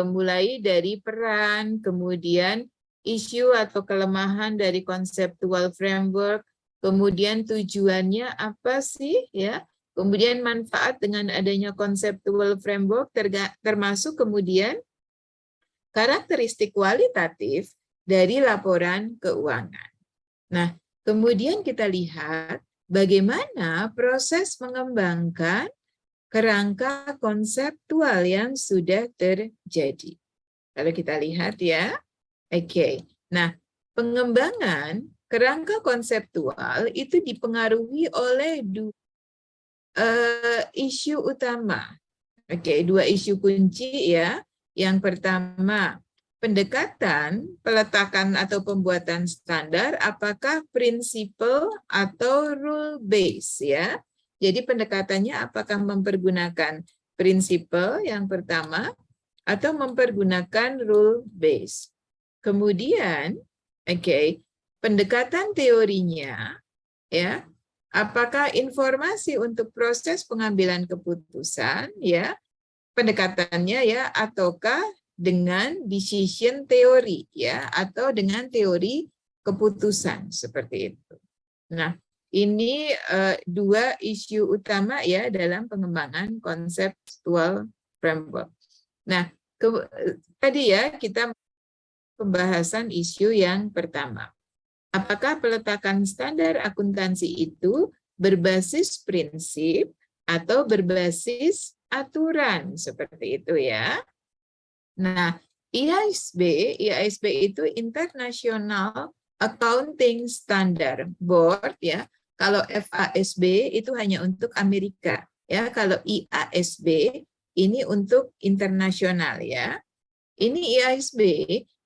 mulai dari peran, kemudian isu atau kelemahan dari conceptual framework, kemudian tujuannya apa sih ya, kemudian manfaat dengan adanya conceptual framework termasuk kemudian karakteristik kualitatif dari laporan keuangan. Nah, kemudian kita lihat bagaimana proses mengembangkan kerangka konseptual yang sudah terjadi. Kalau kita lihat ya, oke. Nah, pengembangan kerangka konseptual itu dipengaruhi oleh dua isu utama. Oke, dua isu kunci ya. Yang pertama, pendekatan, peletakan atau pembuatan standar, apakah prinsipal atau rule base ya. Jadi pendekatannya apakah mempergunakan prinsipal yang pertama atau mempergunakan rule base. Kemudian, pendekatan teorinya ya, apakah informasi untuk proses pengambilan keputusan ya, pendekatannya ya, ataukah dengan decision theory ya, atau dengan teori keputusan seperti itu. Nah, ini dua isu utama ya dalam pengembangan conceptual framework. Nah, tadi ya kita pembahasan isu yang pertama. Apakah peletakan standar akuntansi itu berbasis prinsip atau berbasis aturan seperti itu ya. Nah, IASB itu International Accounting Standard Board ya. Kalau FASB itu hanya untuk Amerika ya. Kalau IASB ini untuk internasional ya. Ini IASB,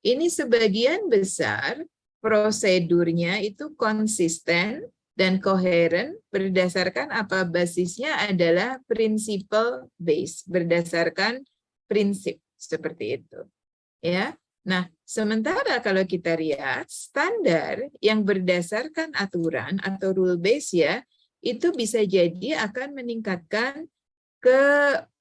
ini sebagian besar prosedurnya itu konsisten dan koheren berdasarkan apa basisnya adalah principle base, berdasarkan prinsip seperti itu. Ya. Nah, sementara kalau kita lihat standar yang berdasarkan aturan atau rule base ya, itu bisa jadi akan meningkatkan ke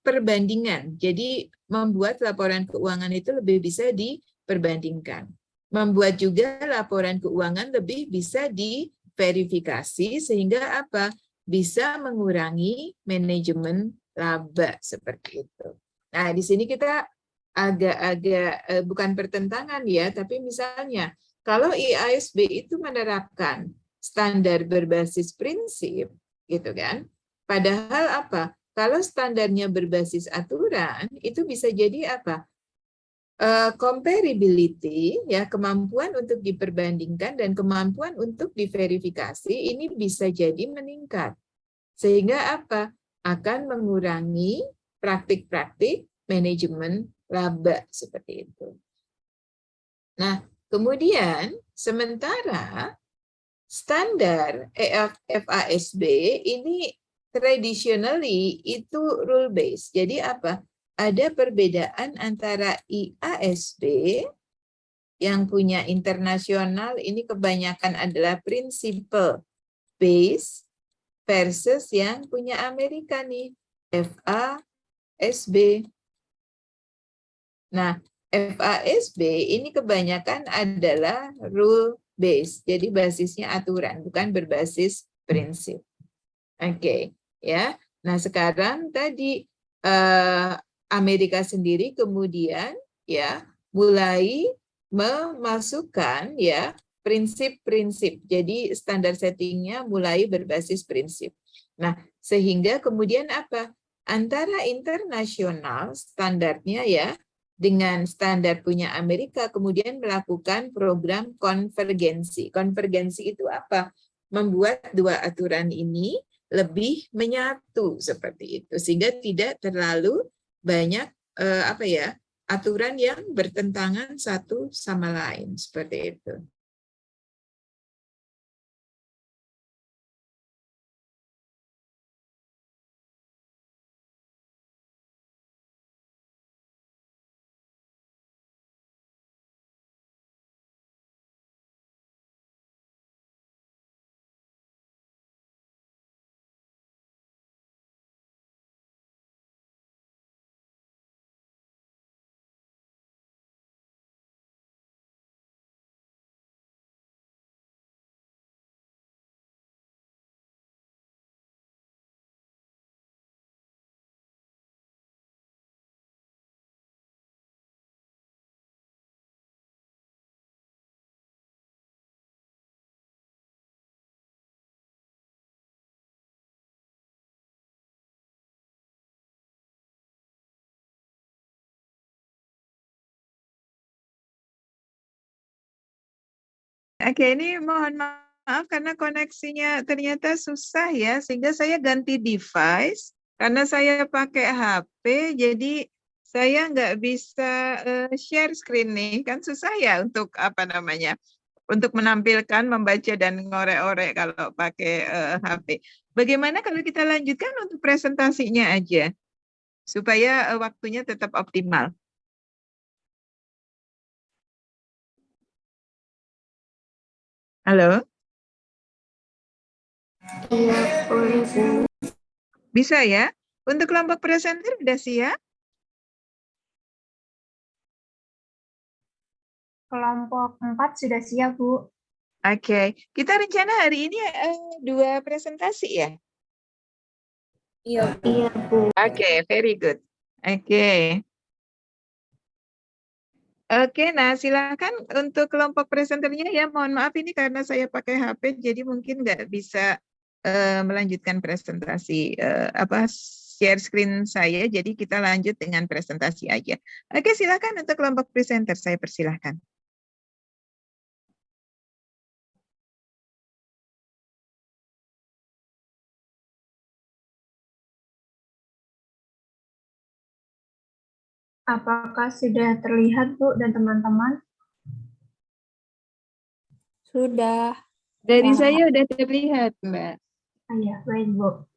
perbandingan. Jadi membuat laporan keuangan itu lebih bisa diperbandingkan. Membuat juga laporan keuangan lebih bisa diverifikasi sehingga apa? Bisa mengurangi manajemen laba seperti itu. Nah, di sini kita agak-agak bukan pertentangan ya, tapi misalnya kalau IASB itu menerapkan standar berbasis prinsip, gitu kan? Padahal apa? Kalau standarnya berbasis aturan, itu bisa jadi apa? Comparability, ya kemampuan untuk diperbandingkan dan kemampuan untuk diverifikasi ini bisa jadi meningkat. Sehingga apa? Akan mengurangi praktik-praktik manajemen laba seperti itu. Nah, kemudian sementara standar FASB ini traditionally itu rule based. Jadi apa? Ada perbedaan antara IASB yang punya internasional ini kebanyakan adalah principle based versus yang punya Amerika nih, FASB. Nah, FASB ini kebanyakan adalah rule based, jadi basisnya aturan, bukan berbasis prinsip. Oke, ya. Nah, sekarang tadi Amerika sendiri kemudian ya mulai memasukkan ya prinsip-prinsip. Jadi standar settingnya mulai berbasis prinsip. Nah, sehingga kemudian apa? Antara internasional standarnya ya dengan standar punya Amerika kemudian melakukan program konvergensi. Konvergensi itu apa? Membuat dua aturan ini lebih menyatu seperti itu sehingga tidak terlalu banyak apa ya aturan yang bertentangan satu sama lain seperti itu. Oke, ini mohon maaf karena koneksinya ternyata susah ya, sehingga saya ganti device. Karena saya pakai HP, jadi saya nggak bisa share screen nih. Kan susah ya untuk apa namanya, untuk menampilkan, membaca dan ngorek-orek kalau pakai HP. Bagaimana kalau kita lanjutkan untuk presentasinya aja, supaya waktunya tetap optimal. Halo? Iya, boleh Bu. Bisa ya? Untuk kelompok presenter sudah siap? Kelompok 4 sudah siap, Bu. Oke, kita rencana hari ini 2 presentasi ya? Iya, Bu. Oke, very good. Oke. Oke, nah silakan untuk kelompok presenternya ya. Mohon maaf ini karena saya pakai HP, jadi mungkin nggak bisa melanjutkan presentasi share screen saya. Jadi kita lanjut dengan presentasi aja. Oke, silakan untuk kelompok presenter saya persilahkan. Apakah sudah terlihat, Bu, dan teman-teman? Sudah. Dari Ya. saya udah terlihat, Mbak. Iya, baik, Bu.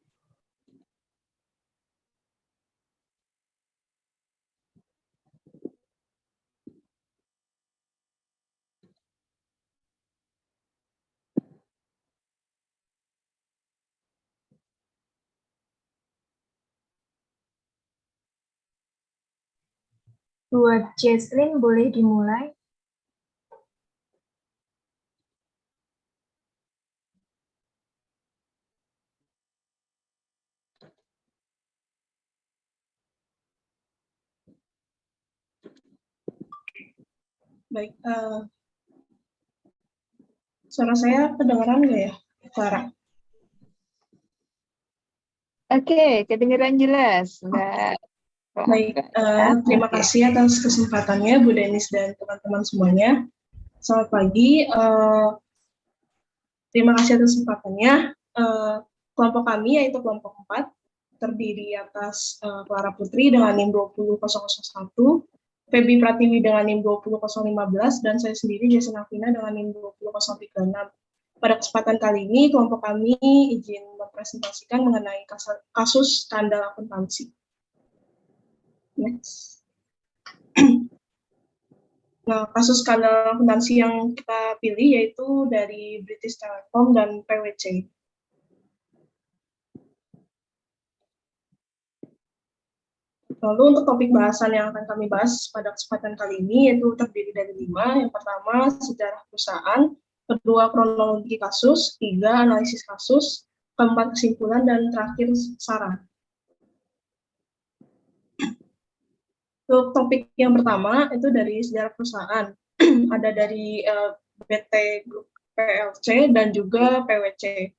Buat Jesslyn, boleh dimulai? Baik, suara saya kedengaran nggak ya, Clara? Oke, kedengeran jelas, Mbak. Baik, terima kasih atas kesempatannya, Bu Denis dan teman-teman semuanya. Selamat pagi, terima kasih atas kesempatannya. Kelompok kami yaitu kelompok 4, terdiri atas Clara Putri dengan NIM 20001, Feby Pratiwi dengan NIM 20015, dan saya sendiri Jason Afina dengan NIM 20036. Pada kesempatan kali ini, kelompok kami izin mempresentasikan mengenai kasus skandal akuntansi. Next. Nah, kasus skandal akuntansi yang kita pilih yaitu dari British Telecom dan PwC. Lalu untuk topik bahasan yang akan kami bahas pada kesempatan kali ini yaitu terdiri dari 5. Yang pertama, sejarah perusahaan. Kedua, kronologi kasus. 3, analisis kasus. 4, kesimpulan. Dan terakhir, saran. Untuk topik yang pertama, itu dari sejarah perusahaan. Ada dari BT Group PLC dan juga PwC.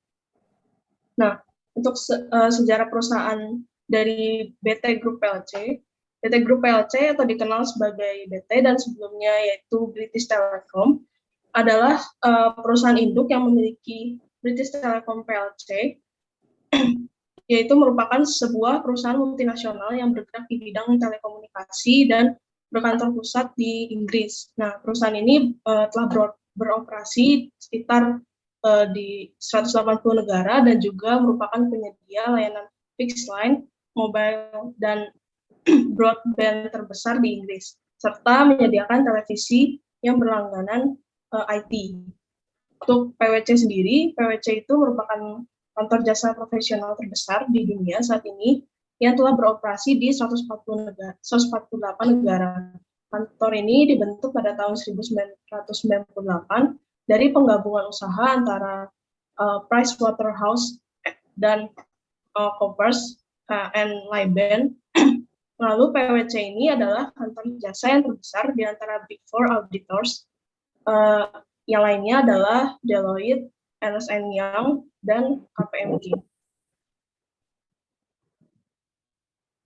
Nah, untuk sejarah perusahaan dari BT Group PLC, BT Group PLC atau dikenal sebagai BT dan sebelumnya yaitu British Telecom, adalah perusahaan induk yang memiliki British Telecom PLC, yaitu merupakan sebuah perusahaan multinasional yang bergerak di bidang telekomunikasi dan berkantor pusat di Inggris. Nah, perusahaan ini telah beroperasi sekitar di 180 negara dan juga merupakan penyedia layanan fixed line, mobile, dan broadband terbesar di Inggris, serta menyediakan televisi yang berlangganan IT. Untuk PwC sendiri, PwC itu merupakan kantor jasa profesional terbesar di dunia saat ini yang telah beroperasi di 148 negara. Kantor ini dibentuk pada tahun 1998 dari penggabungan usaha antara Pricewaterhouse dan Coopers and Lybrand. Lalu PwC ini adalah kantor jasa yang terbesar di antara Big Four auditors. Yang lainnya adalah Deloitte, Ernst & Young, dan KPMG.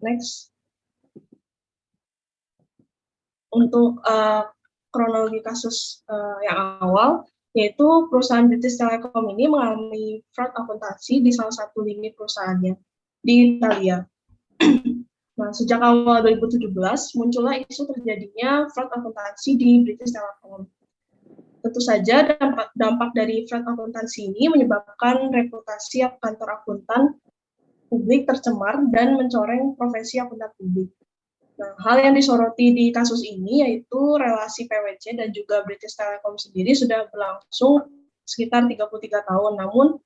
Next. Untuk kronologi kasus yang awal, yaitu perusahaan British Telecom ini mengalami fraud akuntansi di salah satu lini perusahaannya di Italia. Nah, sejak awal 2017, muncullah isu terjadinya fraud akuntansi di British Telecom. Tentu saja dampak dari fraud akuntansi ini menyebabkan reputasi kantor akuntan publik tercemar dan mencoreng profesi akuntan publik. Nah, hal yang disoroti di kasus ini yaitu relasi PwC dan juga British Telecom sendiri sudah berlangsung sekitar 33 tahun. Namun,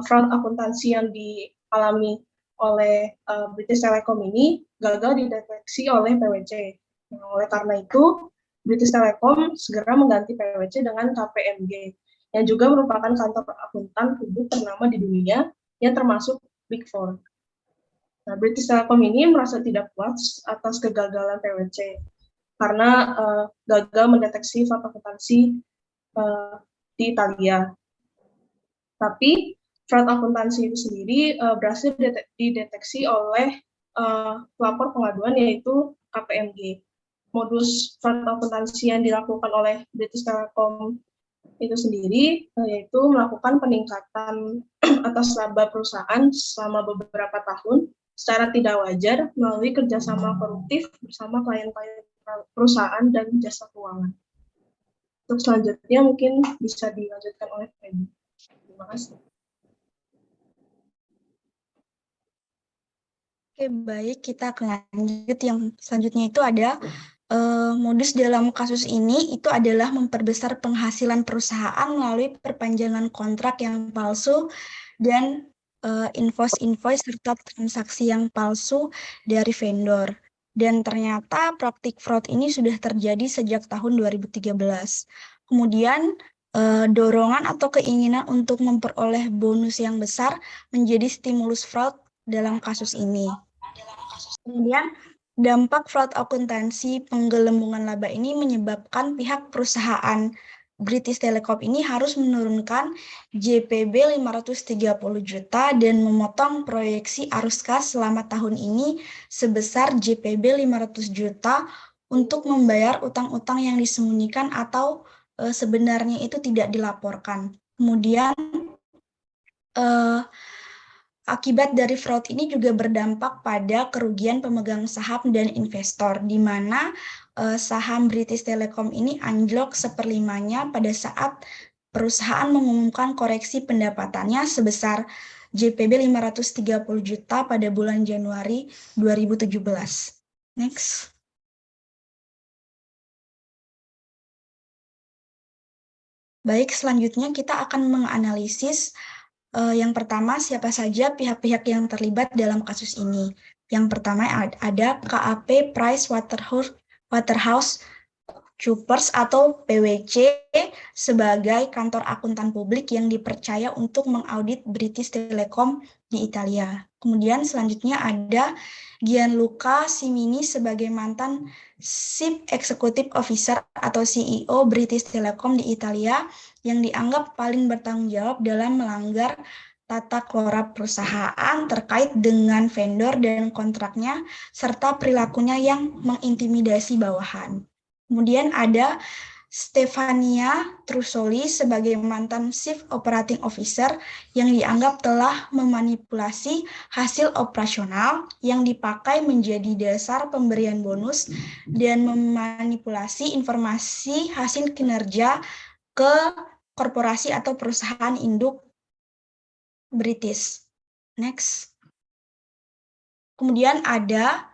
fraud akuntansi yang dialami oleh British Telecom ini gagal dideteksi oleh PwC. Nah, oleh karena itu, British Telecom segera mengganti PwC dengan KPMG, yang juga merupakan kantor akuntan publik ternama di dunia yang termasuk Big Four. Nah, British Telecom ini merasa tidak puas atas kegagalan PwC karena gagal mendeteksi fraud akuntansi di Italia. Tapi fraud akuntansi itu sendiri berhasil dideteksi oleh pelapor pengaduan yaitu KPMG. Modus fraud akuntansi yang dilakukan oleh British Telecom itu sendiri yaitu melakukan peningkatan atas laba perusahaan selama beberapa tahun secara tidak wajar melalui kerjasama koruptif bersama klien-klien perusahaan dan jasa keuangan. Untuk selanjutnya mungkin bisa dilanjutkan oleh Feby. Terima kasih. Oke, baik, kita akan lanjut. Yang selanjutnya itu ada modus dalam kasus ini itu adalah memperbesar penghasilan perusahaan melalui perpanjangan kontrak yang palsu dan invoice-invoice serta transaksi yang palsu dari vendor. Dan ternyata praktik fraud ini sudah terjadi sejak tahun 2013. Kemudian dorongan atau keinginan untuk memperoleh bonus yang besar menjadi stimulus fraud dalam kasus ini. Kemudian dampak fraud akuntansi penggelembungan laba ini menyebabkan pihak perusahaan British Telecom ini harus menurunkan JPB 530 juta dan memotong proyeksi arus kas selama tahun ini sebesar JPB 500 juta untuk membayar utang-utang yang disembunyikan atau sebenarnya itu tidak dilaporkan. Kemudian akibat dari fraud ini juga berdampak pada kerugian pemegang saham dan investor, di mana saham British Telecom ini anjlok 1/5-nya pada saat perusahaan mengumumkan koreksi pendapatannya sebesar JPB 530 juta pada bulan Januari 2017. Next. Baik, selanjutnya kita akan menganalisis yang pertama, siapa saja pihak-pihak yang terlibat dalam kasus ini. Yang pertama ada KAP PricewaterhouseCoopers atau PwC sebagai kantor akuntan publik yang dipercaya untuk mengaudit British Telecom di Italia. Kemudian selanjutnya ada Gianluca Simini sebagai mantan Chief Executive Officer atau CEO British Telecom di Italia yang dianggap paling bertanggung jawab dalam melanggar tata kelola perusahaan terkait dengan vendor dan kontraknya serta perilakunya yang mengintimidasi bawahan. Kemudian ada Stefania Trussoli sebagai mantan Chief Operating Officer yang dianggap telah memanipulasi hasil operasional yang dipakai menjadi dasar pemberian bonus dan memanipulasi informasi hasil kinerja ke korporasi atau perusahaan induk British. Next. Kemudian ada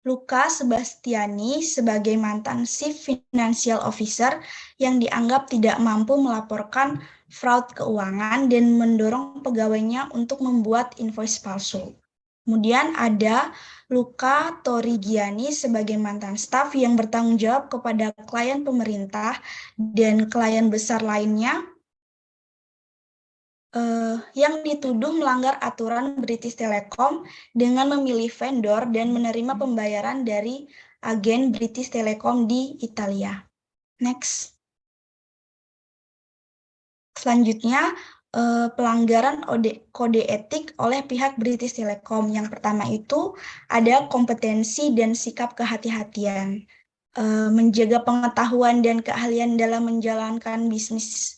Luca Sebastiani sebagai mantan Chief Financial Officer yang dianggap tidak mampu melaporkan fraud keuangan dan mendorong pegawainya untuk membuat invoice palsu. Kemudian ada Luca Torrigiani sebagai mantan staf yang bertanggung jawab kepada klien pemerintah dan klien besar lainnya yang dituduh melanggar aturan British Telecom dengan memilih vendor dan menerima pembayaran dari agen British Telecom di Italia. Next. Selanjutnya, pelanggaran kode etik oleh pihak British Telecom. Yang pertama itu ada kompetensi dan sikap kehati-hatian, menjaga pengetahuan dan keahlian dalam menjalankan bisnis,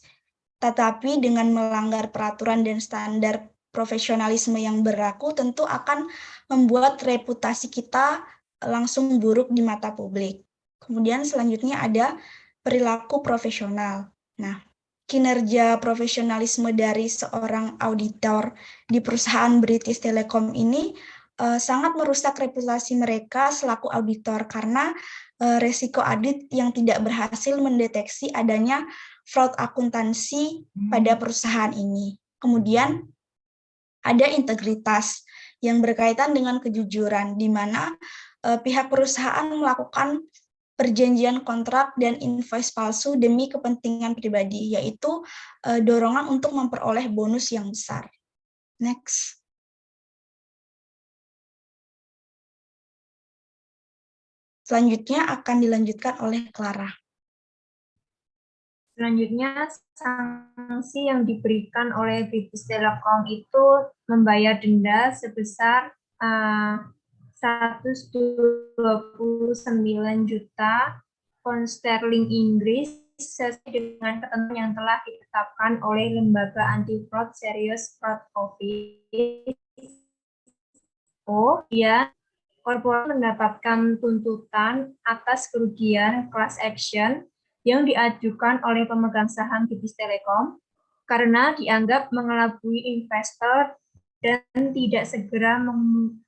tetapi dengan melanggar peraturan dan standar profesionalisme yang berlaku tentu akan membuat reputasi kita langsung buruk di mata publik. Kemudian selanjutnya ada perilaku profesional. Nah, kinerja profesionalisme dari seorang auditor di perusahaan British Telecom ini sangat merusak reputasi mereka selaku auditor karena resiko audit yang tidak berhasil mendeteksi adanya fraud akuntansi pada perusahaan ini. Kemudian ada integritas yang berkaitan dengan kejujuran, di mana pihak perusahaan melakukan perjanjian kontrak dan invoice palsu demi kepentingan pribadi, yaitu dorongan untuk memperoleh bonus yang besar. Next. Selanjutnya akan dilanjutkan oleh Clara. Selanjutnya, sanksi yang diberikan oleh British Telecom itu membayar denda sebesar 129 juta pound sterling Inggris sesuai dengan ketentuan yang telah ditetapkan oleh Lembaga Anti Fraud Serious Fraud Office Ya, korporat mendapatkan tuntutan atas kerugian class action yang diajukan oleh pemegang saham British Telecom karena dianggap mengelabui investor dan tidak segera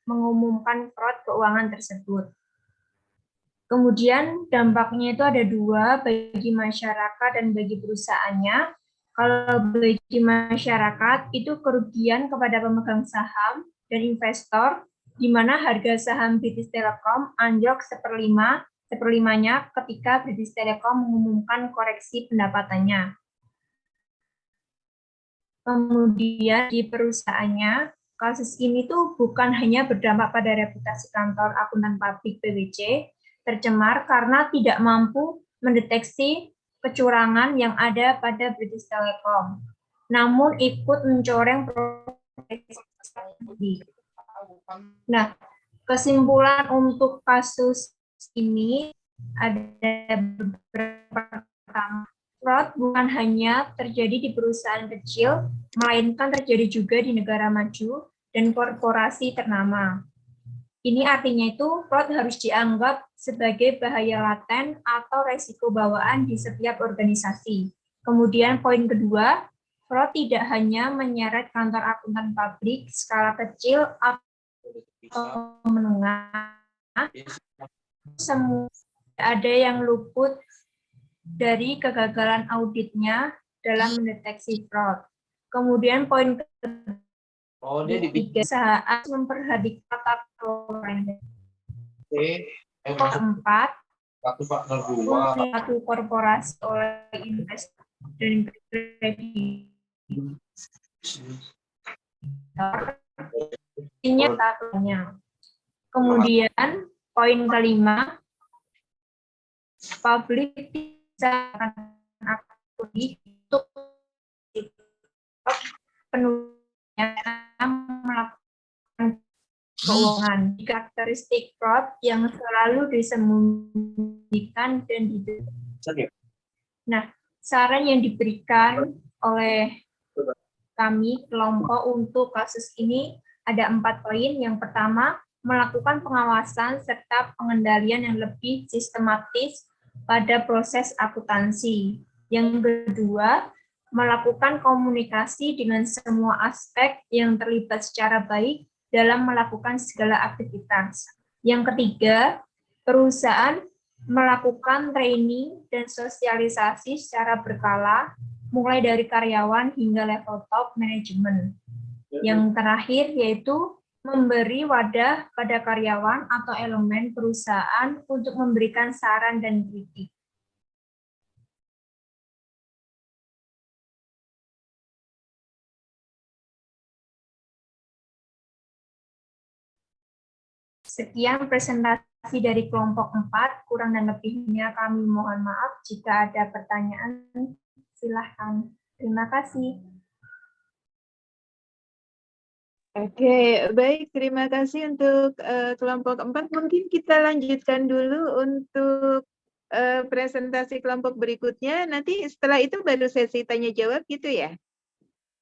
mengumumkan fraud keuangan tersebut. Kemudian dampaknya itu ada dua, bagi masyarakat dan bagi perusahaannya. Kalau bagi masyarakat itu kerugian kepada pemegang saham dan investor, di mana harga saham British Telecom anjlok seperlimanya ketika British Telecom mengumumkan koreksi pendapatannya. Kemudian di perusahaannya, kasus ini tuh bukan hanya berdampak pada reputasi kantor akuntan publik PwC, tercemar karena tidak mampu mendeteksi kecurangan yang ada pada British Telecom, namun ikut mencoreng profesi. Nah, kesimpulan untuk kasus ini ada beberapa. Fraud bukan hanya terjadi di perusahaan kecil, melainkan terjadi juga di negara maju dan korporasi ternama. Ini artinya itu fraud harus dianggap sebagai bahaya laten atau resiko bawaan di setiap organisasi. Kemudian poin kedua, fraud tidak hanya menyeret kantor akuntan publik skala kecil atau menengah, semua ada yang luput dari kegagalan auditnya dalam mendeteksi fraud. Kemudian poin ketiga, saat memperhatikan tata kelola. Keempat, satu korporasi oleh investor dan ini tatunya. Kemudian poin kelima, publik bisa akui untuk penulisnya melakukan keuangan. Karakteristik fraud yang selalu disembunyikan dan ditutup. Nah, saran yang diberikan oleh kami kelompok untuk kasus ini ada 4 poin. Yang pertama, melakukan pengawasan serta pengendalian yang lebih sistematis pada proses akuntansi. Yang kedua, melakukan komunikasi dengan semua aspek yang terlibat secara baik dalam melakukan segala aktivitas. Yang ketiga, perusahaan melakukan training dan sosialisasi secara berkala, mulai dari karyawan hingga level top manajemen. Yang terakhir yaitu memberi wadah pada karyawan atau elemen perusahaan untuk memberikan saran dan kritik. Sekian presentasi dari kelompok 4, kurang dan lebihnya kami mohon maaf. Jika ada pertanyaan, silahkan. Terima kasih. Oke, baik. Terima kasih untuk kelompok 4. Mungkin kita lanjutkan dulu untuk presentasi kelompok berikutnya. Nanti setelah itu baru sesi tanya jawab gitu ya.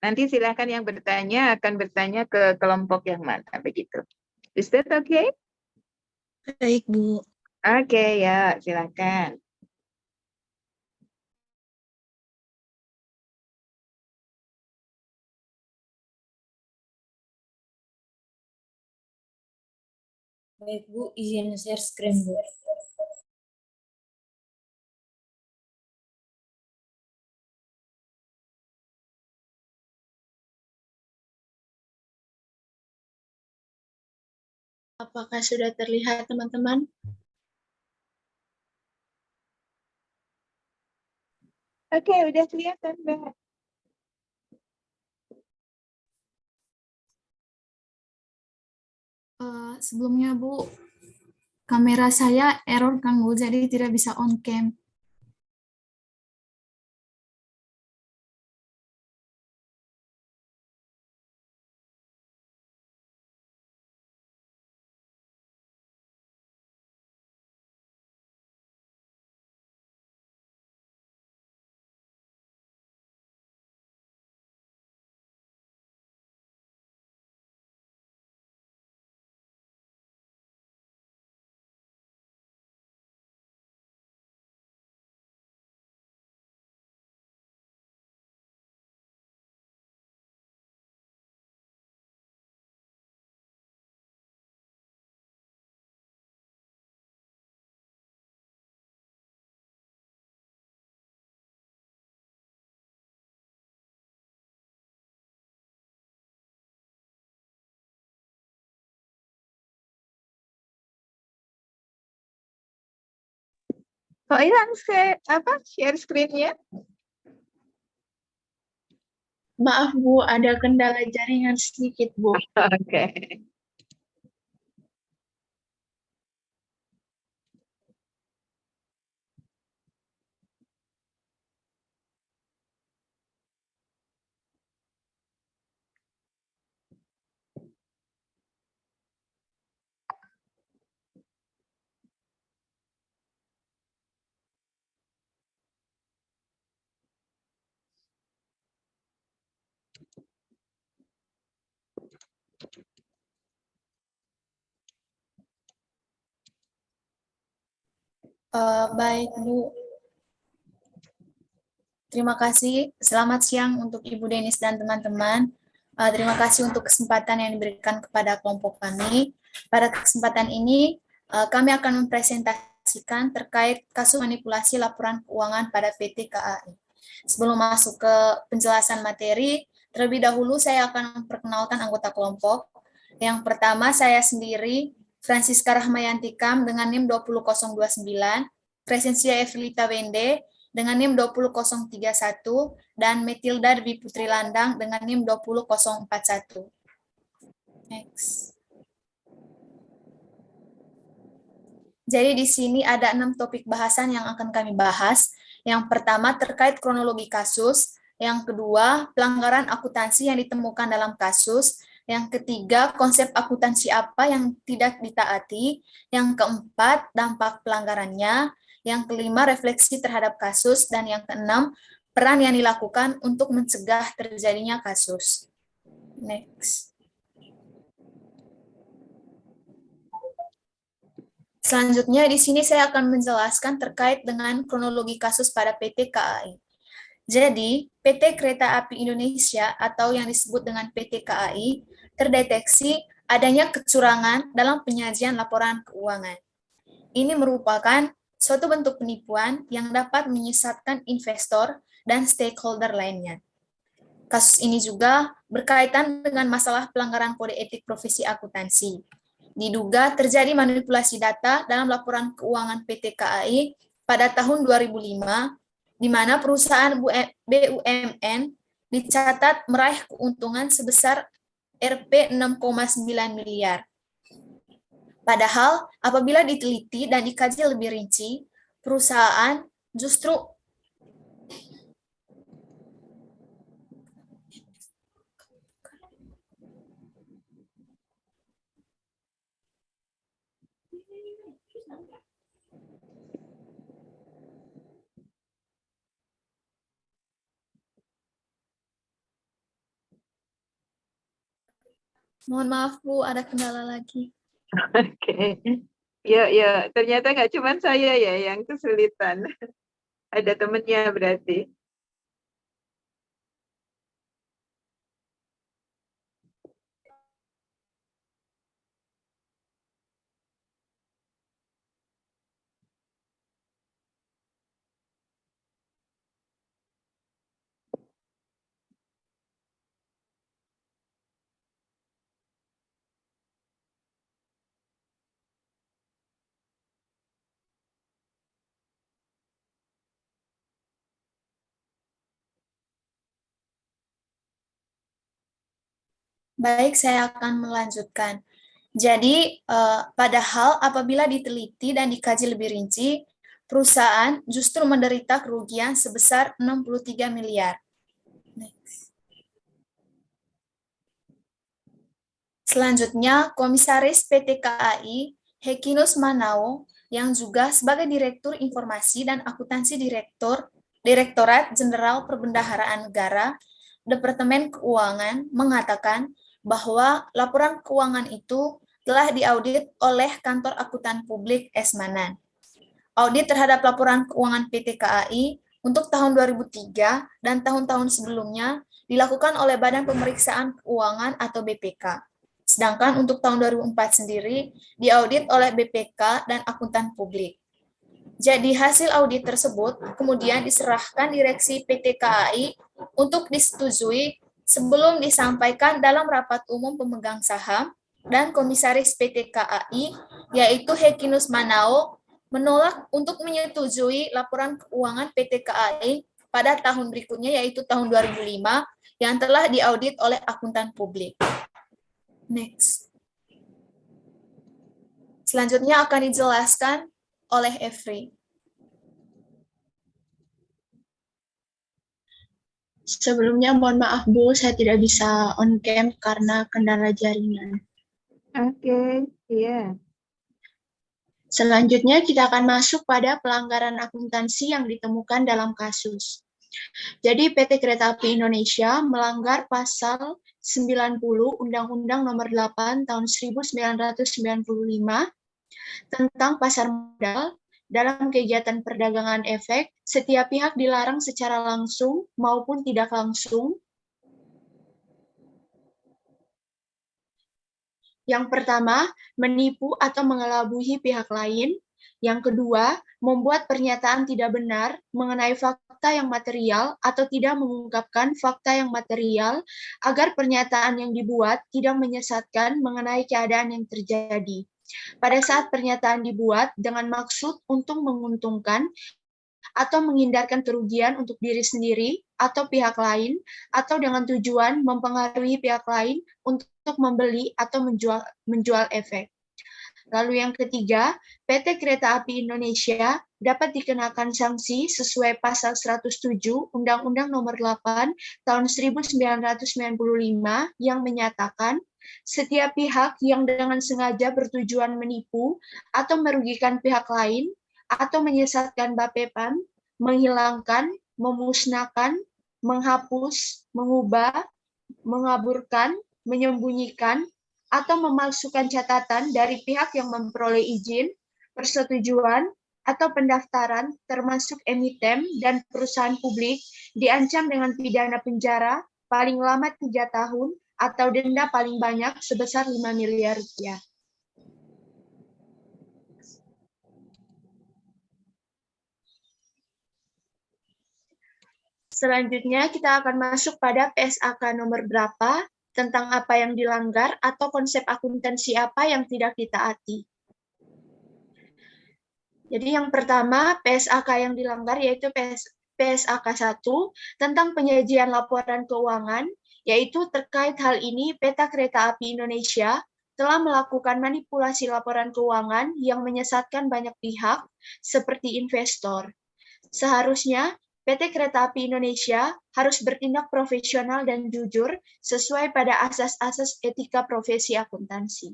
Nanti silahkan yang bertanya akan bertanya ke kelompok yang mana begitu. Is that okay? Baik, Bu. Oke, ya silakan. Baik, Bu, izin share screen, Bu. Apakah sudah terlihat, teman-teman? Oke, udah kelihatan, Mbak. Sebelumnya, Bu, kamera saya error, ganggu, jadi tidak bisa on cam. Kok hilang share screen-nya? Maaf Bu, ada kendala jaringan sedikit Bu. Oke. Baik Bu, terima kasih. Selamat siang untuk Ibu Denis dan teman-teman. Terima kasih untuk kesempatan yang diberikan kepada kelompok kami. Pada kesempatan ini, kami akan mempresentasikan terkait kasus manipulasi laporan keuangan pada PT KAI. Sebelum masuk ke penjelasan materi, terlebih dahulu saya akan memperkenalkan anggota kelompok. Yang pertama, saya sendiri, Francisca Rahmayanti Kam dengan NIM 20029, Crescencia Evelita Wende dengan NIM 20031, dan Metilda Dwi Putri Landang dengan NIM 20041. Next. Jadi di sini ada 6 topik bahasan yang akan kami bahas. Yang pertama terkait kronologi kasus, yang kedua pelanggaran akuntansi yang ditemukan dalam kasus, yang ketiga konsep akuntansi apa yang tidak ditaati, yang keempat dampak pelanggarannya, yang kelima refleksi terhadap kasus, dan yang keenam peran yang dilakukan untuk mencegah terjadinya kasus. Next. Selanjutnya, di sini saya akan menjelaskan terkait dengan kronologi kasus pada PT KAI. Jadi, PT Kereta Api Indonesia atau yang disebut dengan PT KAI terdeteksi adanya kecurangan dalam penyajian laporan keuangan. Ini merupakan suatu bentuk penipuan yang dapat menyesatkan investor dan stakeholder lainnya. Kasus ini juga berkaitan dengan masalah pelanggaran kode etik profesi akuntansi. Diduga terjadi manipulasi data dalam laporan keuangan PT KAI pada tahun 2005, di mana perusahaan BUMN dicatat meraih keuntungan sebesar Rp 6,9 miliar. Padahal, apabila diteliti dan dikaji lebih rinci, perusahaan justru mohon maaf Bu, ada kendala lagi. Oke. Ya, ternyata nggak cuma saya ya yang kesulitan. Ada temennya berarti. Baik, saya akan melanjutkan. Jadi, padahal apabila diteliti dan dikaji lebih rinci, perusahaan justru menderita kerugian sebesar 63 miliar. Next. Selanjutnya, Komisaris PT KAI, Hekinus Manao, yang juga sebagai Direktur Informasi dan Akuntansi Direktorat Jenderal Perbendaharaan Negara, Departemen Keuangan, mengatakan bahwa laporan keuangan itu telah diaudit oleh Kantor Akuntan Publik Esmanan. Audit terhadap laporan keuangan PT KAI untuk tahun 2003 dan tahun-tahun sebelumnya dilakukan oleh Badan Pemeriksaan Keuangan atau BPK. Sedangkan untuk tahun 2004 sendiri diaudit oleh BPK dan Akuntan Publik. Jadi hasil audit tersebut kemudian diserahkan direksi PT KAI untuk disetujui sebelum disampaikan dalam rapat umum pemegang saham dan komisaris PT KAI, yaitu Hekinus Manao, menolak untuk menyetujui laporan keuangan PT KAI pada tahun berikutnya, yaitu tahun 2005, yang telah diaudit oleh akuntan publik. Next. Selanjutnya akan dijelaskan oleh Efri. Sebelumnya mohon maaf Bu, saya tidak bisa on cam karena kendala jaringan. Oke, iya. Selanjutnya kita akan masuk pada pelanggaran akuntansi yang ditemukan dalam kasus. Jadi PT Kereta Api Indonesia melanggar pasal 90 Undang-Undang Nomor 8 Tahun 1995 tentang pasar modal. Dalam kegiatan perdagangan efek, setiap pihak dilarang secara langsung maupun tidak langsung. Yang pertama, menipu atau mengelabui pihak lain. Yang kedua, membuat pernyataan tidak benar mengenai fakta yang material atau tidak mengungkapkan fakta yang material agar pernyataan yang dibuat tidak menyesatkan mengenai keadaan yang terjadi. Pada saat pernyataan dibuat dengan maksud untuk menguntungkan atau menghindarkan kerugian untuk diri sendiri atau pihak lain, atau dengan tujuan mempengaruhi pihak lain untuk membeli atau menjual efek. Lalu yang ketiga, PT Kereta Api Indonesia dapat dikenakan sanksi sesuai pasal 107 Undang-Undang Nomor 8 Tahun 1995 yang menyatakan setiap pihak yang dengan sengaja bertujuan menipu atau merugikan pihak lain atau menyesatkan Bapepam, menghilangkan, memusnahkan, menghapus, mengubah, mengaburkan, menyembunyikan, atau memalsukan catatan dari pihak yang memperoleh izin, persetujuan, atau pendaftaran termasuk emiten dan perusahaan publik diancam dengan pidana penjara paling lama 3 tahun atau denda paling banyak sebesar 5 miliar rupiah. Selanjutnya kita akan masuk pada PSAK nomor berapa, tentang apa yang dilanggar atau konsep akuntansi apa yang tidak ditaati. Jadi yang pertama PSAK yang dilanggar yaitu PSAK 1 tentang penyajian laporan keuangan, yaitu terkait hal ini PT Kereta Api Indonesia telah melakukan manipulasi laporan keuangan yang menyesatkan banyak pihak seperti investor. Seharusnya PT Kereta Api Indonesia harus bertindak profesional dan jujur sesuai pada asas-asas etika profesi akuntansi.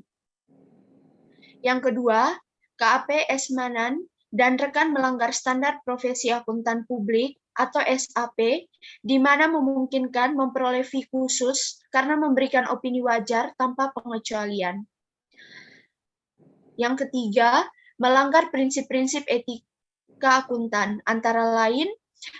Yang kedua, KAP Esmanan dan rekan melanggar standar profesi akuntan publik atau SAP, di mana memungkinkan memperoleh fee khusus karena memberikan opini wajar tanpa pengecualian. Yang ketiga, melanggar prinsip-prinsip etika akuntan, antara lain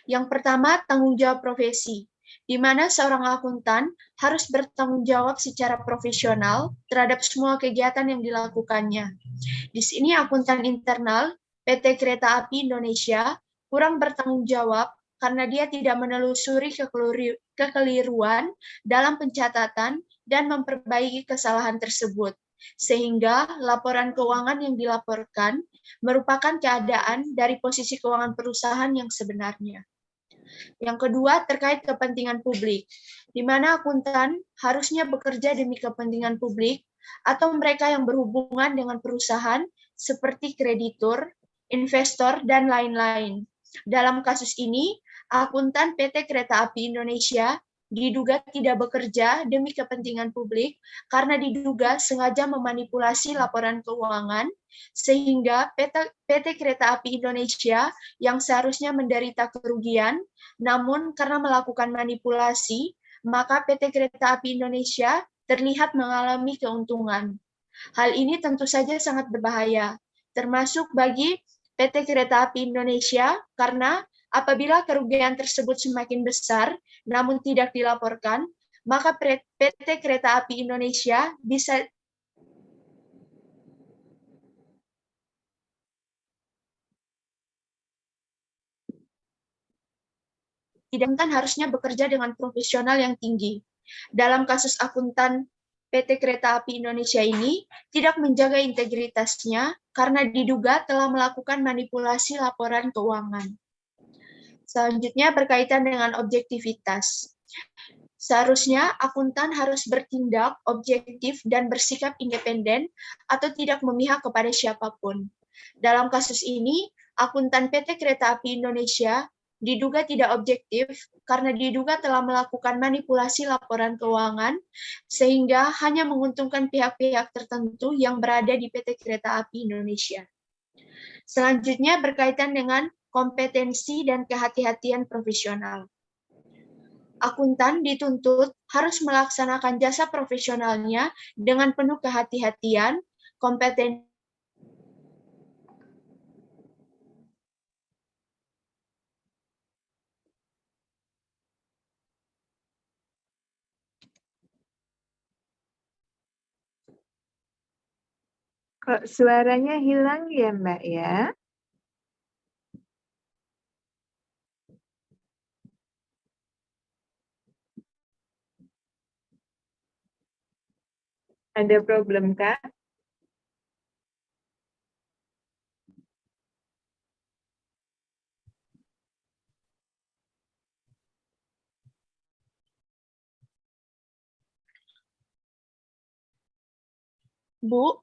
yang pertama, tanggung jawab profesi, di mana seorang akuntan harus bertanggung jawab secara profesional terhadap semua kegiatan yang dilakukannya. Di sini akuntan internal PT Kereta Api Indonesia kurang bertanggung jawab karena dia tidak menelusuri kekeliruan dalam pencatatan dan memperbaiki kesalahan tersebut, sehingga laporan keuangan yang dilaporkan merupakan keadaan dari posisi keuangan perusahaan yang sebenarnya. Yang kedua, terkait kepentingan publik, di mana akuntan harusnya bekerja demi kepentingan publik atau mereka yang berhubungan dengan perusahaan seperti kreditur, investor, dan lain-lain. Dalam kasus ini, akuntan PT Kereta Api Indonesia diduga tidak bekerja demi kepentingan publik karena diduga sengaja memanipulasi laporan keuangan, sehingga PT Kereta Api Indonesia yang seharusnya menderita kerugian, namun karena melakukan manipulasi, maka PT Kereta Api Indonesia terlihat mengalami keuntungan. Hal ini tentu saja sangat berbahaya, termasuk bagi PT Kereta Api Indonesia, karena apabila kerugian tersebut semakin besar, namun tidak dilaporkan, maka PT Kereta Api Indonesia bisa akuntan harusnya bekerja dengan profesional yang tinggi. Dalam kasus akuntan PT Kereta Api Indonesia ini tidak menjaga integritasnya karena diduga telah melakukan manipulasi laporan keuangan. Selanjutnya berkaitan dengan objektivitas. Seharusnya akuntan harus bertindak objektif dan bersikap independen atau tidak memihak kepada siapapun. Dalam kasus ini, akuntan PT Kereta Api Indonesia diduga tidak objektif karena diduga telah melakukan manipulasi laporan keuangan sehingga hanya menguntungkan pihak-pihak tertentu yang berada di PT Kereta Api Indonesia. Selanjutnya berkaitan dengan kompetensi dan kehati-hatian profesional. Akuntan dituntut harus melaksanakan jasa profesionalnya dengan penuh kehati-hatian, kompetensi, Kok suaranya hilang ya, Mbak ya? Ada problem kah? Bu.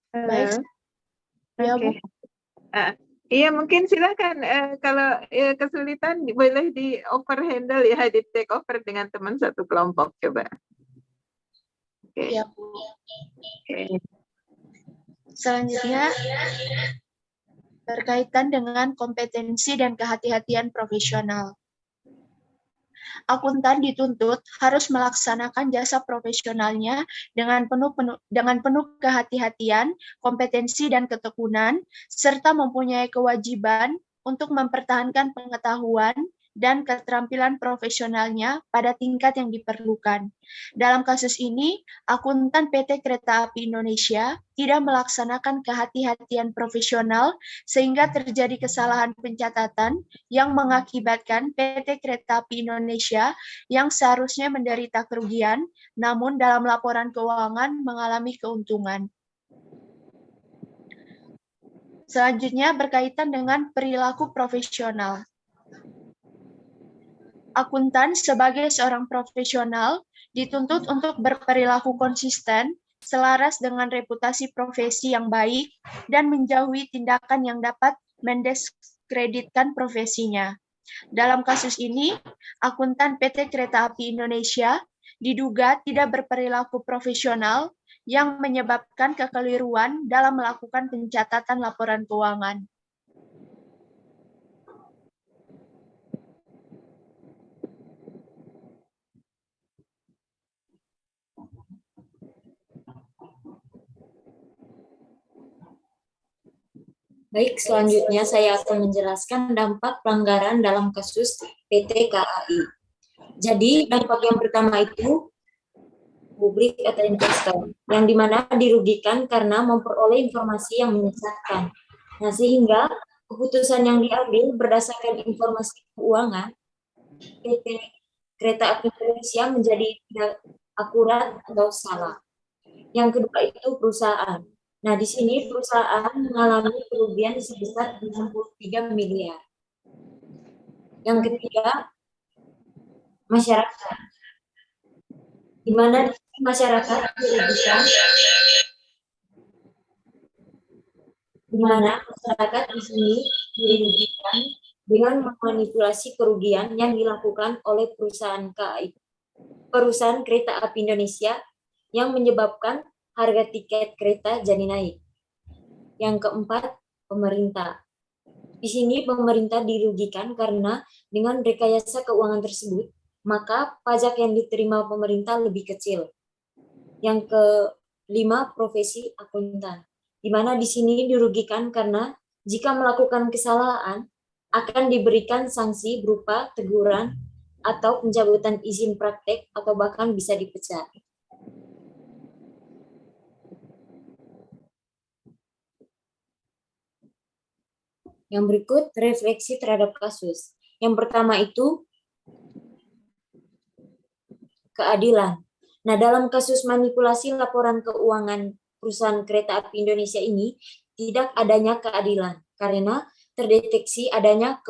Baik. Ya, Bu. Iya, mungkin silakan kalau kesulitan boleh di overhandle ya, di take over dengan teman satu kelompok coba. Oke. Ya, Bu. Oke. Selanjutnya berkaitan dengan kompetensi dan kehati-hatian profesional. Akuntan dituntut harus melaksanakan jasa profesionalnya dengan penuh kehati-hatian, kompetensi dan ketekunan, serta mempunyai kewajiban untuk mempertahankan pengetahuan dan keterampilan profesionalnya pada tingkat yang diperlukan. Dalam kasus ini, akuntan PT Kereta Api Indonesia tidak melaksanakan kehati-hatian profesional sehingga terjadi kesalahan pencatatan yang mengakibatkan PT Kereta Api Indonesia yang seharusnya menderita kerugian, namun dalam laporan keuangan mengalami keuntungan. Selanjutnya berkaitan dengan perilaku profesional. Akuntan sebagai seorang profesional dituntut untuk berperilaku konsisten, selaras dengan reputasi profesi yang baik, dan menjauhi tindakan yang dapat mendiskreditkan profesinya. Dalam kasus ini, akuntan PT Kereta Api Indonesia diduga tidak berperilaku profesional yang menyebabkan kekeliruan dalam melakukan pencatatan laporan keuangan. Baik, selanjutnya saya akan menjelaskan dampak pelanggaran dalam kasus PT KAI. Jadi, dampak yang pertama itu publik atau investor, yang dimana dirugikan karena memperoleh informasi yang menyesatkan. Nah, sehingga keputusan yang diambil berdasarkan informasi keuangan PT Kereta Api Indonesia menjadi tidak akurat atau salah. Yang kedua itu perusahaan. Nah, di sini perusahaan mengalami kerugian sebesar 63 miliar. Yang ketiga, masyarakat. Di mana masyarakat dirugikan, di sini dirugikan dengan memanipulasi kerugian yang dilakukan oleh perusahaan KAI, perusahaan Kereta Api Indonesia, yang menyebabkan harga tiket kereta jadi naik. Yang keempat, pemerintah. Di sini pemerintah dirugikan karena dengan rekayasa keuangan tersebut, maka pajak yang diterima pemerintah lebih kecil. Yang kelima, profesi akuntan. Di mana di sini dirugikan karena jika melakukan kesalahan akan diberikan sanksi berupa teguran atau pencabutan izin praktek atau bahkan bisa dipecat. Yang berikut refleksi terhadap kasus. Yang pertama itu keadilan. Nah, dalam kasus manipulasi laporan keuangan perusahaan kereta api Indonesia ini tidak adanya keadilan karena terdeteksi adanya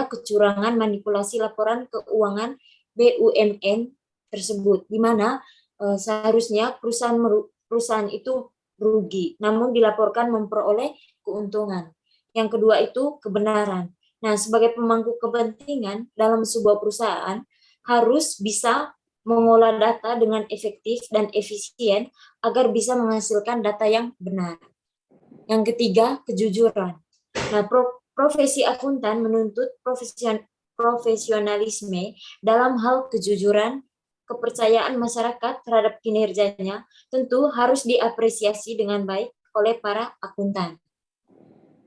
kecurangan manipulasi laporan keuangan BUMN tersebut, di mana seharusnya perusahaan itu rugi, namun dilaporkan memperoleh keuntungan. Yang kedua itu kebenaran. Nah, sebagai pemangku kepentingan dalam sebuah perusahaan harus bisa mengolah data dengan efektif dan efisien agar bisa menghasilkan data yang benar. Yang ketiga, kejujuran. Nah, profesi akuntan menuntut profesionalisme dalam hal kejujuran, kepercayaan masyarakat terhadap kinerjanya tentu harus diapresiasi dengan baik oleh para akuntan.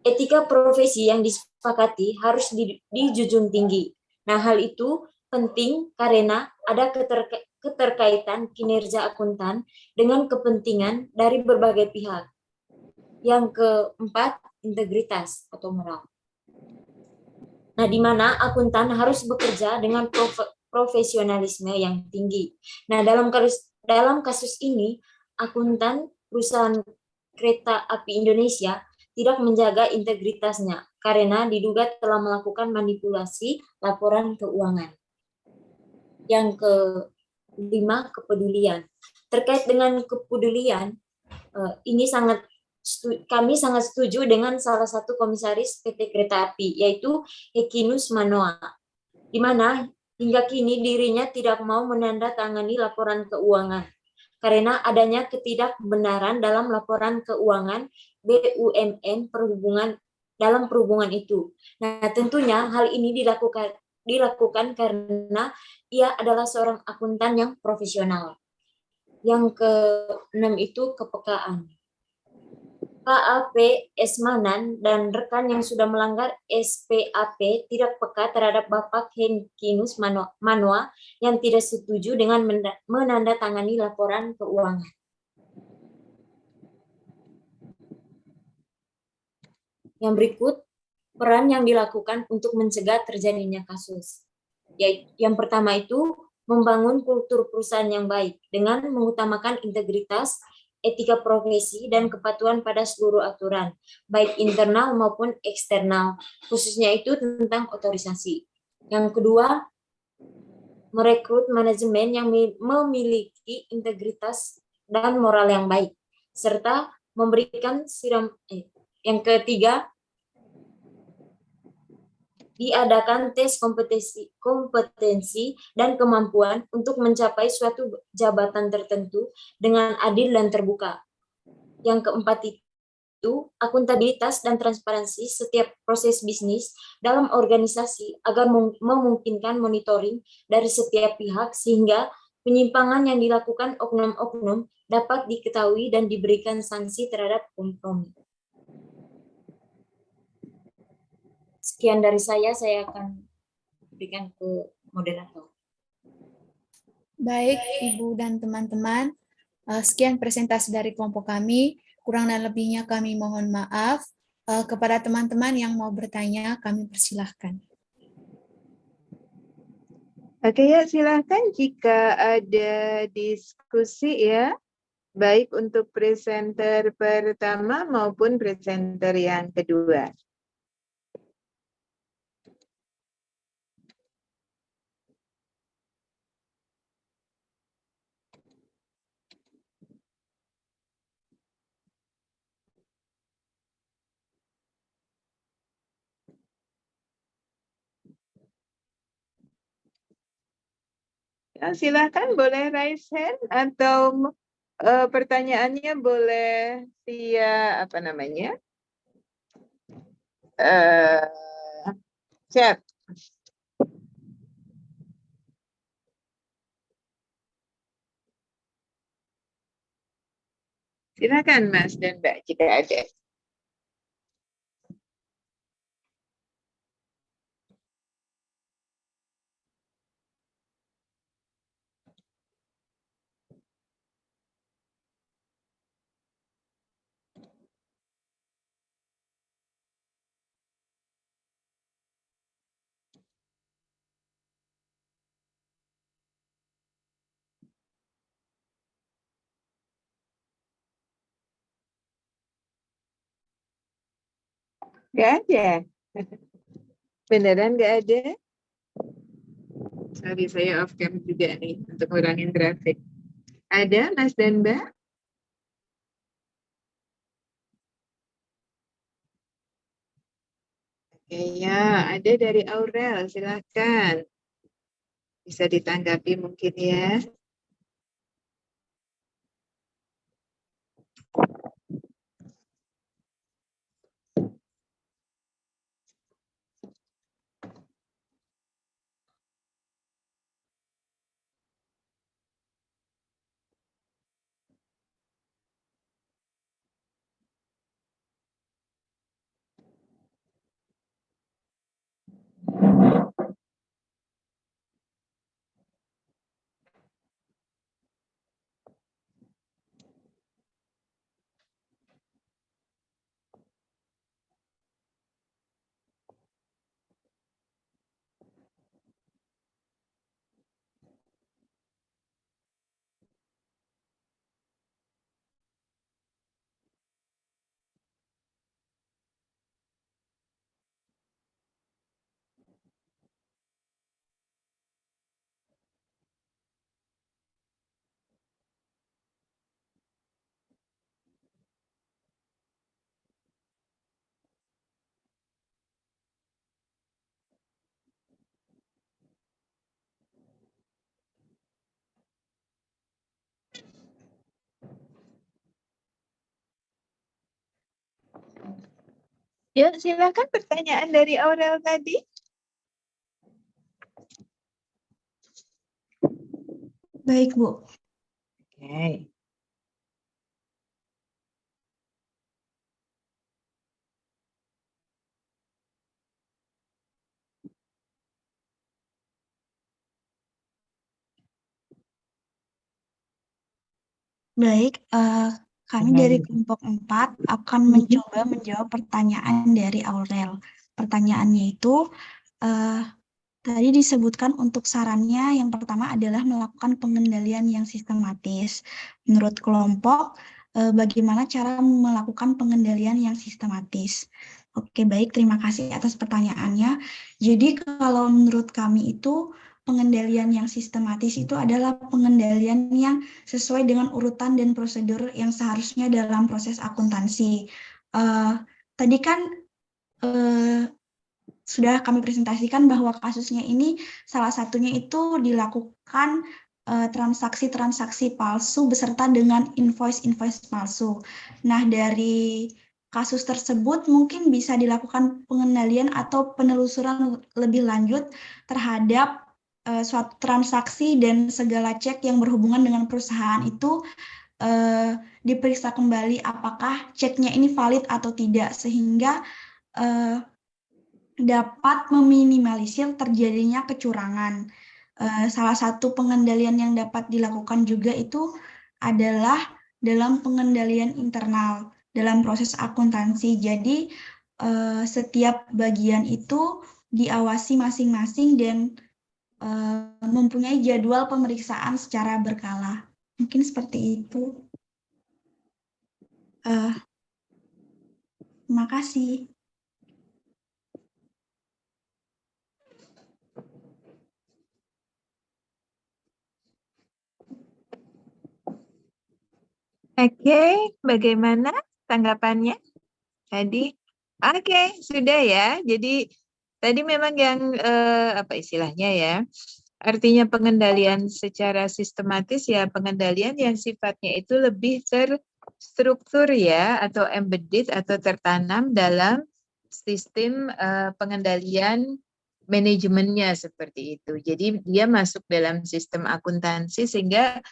Etika profesi yang disepakati harus dijunjung tinggi. Nah, hal itu penting karena ada keterkaitan kinerja akuntan dengan kepentingan dari berbagai pihak. Yang keempat, integritas atau moral. Nah, di mana akuntan harus bekerja dengan profesionalisme yang tinggi. Nah, dalam kasus ini, akuntan perusahaan kereta api Indonesia tidak menjaga integritasnya karena diduga telah melakukan manipulasi laporan keuangan. Yang kelima, kepedulian. Terkait dengan kepedulian, ini kami sangat setuju dengan salah satu komisaris PT Kereta Api, yaitu Hekinus Manoa, di mana hingga kini dirinya tidak mau menandatangani laporan keuangan karena adanya ketidakbenaran dalam laporan keuangan BUMN dalam perhubungan itu. Nah, tentunya hal ini dilakukan karena ia adalah seorang akuntan yang profesional. Yang keenam itu kepekaan. KAP Esmanan dan rekan yang sudah melanggar SPAP tidak peka terhadap Bapak Hekinus Manoa yang tidak setuju dengan menandatangani laporan keuangan. Yang berikut, peran yang dilakukan untuk mencegah terjadinya kasus. Yang pertama itu membangun kultur perusahaan yang baik dengan mengutamakan integritas, etika profesi, dan kepatuhan pada seluruh aturan, baik internal maupun eksternal, khususnya itu tentang otorisasi. Yang kedua, merekrut manajemen yang memiliki integritas dan moral yang baik, serta memberikan yang ketiga, diadakan tes kompetensi dan kemampuan untuk mencapai suatu jabatan tertentu dengan adil dan terbuka. Yang keempat itu, akuntabilitas dan transparansi setiap proses bisnis dalam organisasi agar memungkinkan monitoring dari setiap pihak sehingga penyimpangan yang dilakukan oknum-oknum dapat diketahui dan diberikan sanksi terhadap kompromi. Sekian dari saya akan berikan ke moderator. Baik, Ibu dan teman-teman. Sekian presentasi dari kelompok kami. Kurang dan lebihnya kami mohon maaf. Kepada teman-teman yang mau bertanya, kami persilahkan. Oke ya, silahkan jika ada diskusi ya, baik untuk presenter pertama maupun presenter yang kedua. Ya, silakan boleh raise hand atau pertanyaannya boleh via apa namanya? Chat. Silakan Mas dan Mbak jika ada. Nggak ada. Beneran nggak ada? Sorry, saya off cam juga nih untuk ngurangin grafik. Ada Mas dan Mbak? Oke, ya, ada dari Aurel, silakan. Bisa ditanggapi mungkin ya. Ya, silakan pertanyaan dari Aurel tadi. Baik, Bu. Oke. Baik, kami dari kelompok 4 akan mencoba menjawab pertanyaan dari Aurel. Pertanyaannya itu, tadi disebutkan untuk sarannya yang pertama adalah melakukan pengendalian yang sistematis. Menurut kelompok, bagaimana cara melakukan pengendalian yang sistematis? Oke, baik, terima kasih atas pertanyaannya. Jadi kalau menurut kami itu pengendalian yang sistematis itu adalah pengendalian yang sesuai dengan urutan dan prosedur yang seharusnya dalam proses akuntansi. Tadi kan sudah kami presentasikan bahwa kasusnya ini salah satunya itu dilakukan transaksi-transaksi palsu beserta dengan invoice-invoice palsu. Nah, dari kasus tersebut mungkin bisa dilakukan pengendalian atau penelusuran lebih lanjut terhadap suatu transaksi dan segala cek yang berhubungan dengan perusahaan itu diperiksa kembali apakah ceknya ini valid atau tidak, sehingga dapat meminimalisir terjadinya kecurangan. Salah satu pengendalian yang dapat dilakukan juga itu adalah dalam pengendalian internal dalam proses akuntansi. Jadi setiap bagian itu diawasi masing-masing dan mempunyai jadwal pemeriksaan secara berkala. Mungkin seperti itu. Terima kasih. Oke, bagaimana tanggapannya tadi? Oke, sudah ya. Jadi tadi memang yang apa istilahnya ya? Artinya pengendalian secara sistematis ya pengendalian yang sifatnya itu lebih terstruktur ya atau embedded atau tertanam dalam sistem pengendalian manajemennya seperti itu. Jadi dia masuk dalam sistem akuntansi sehingga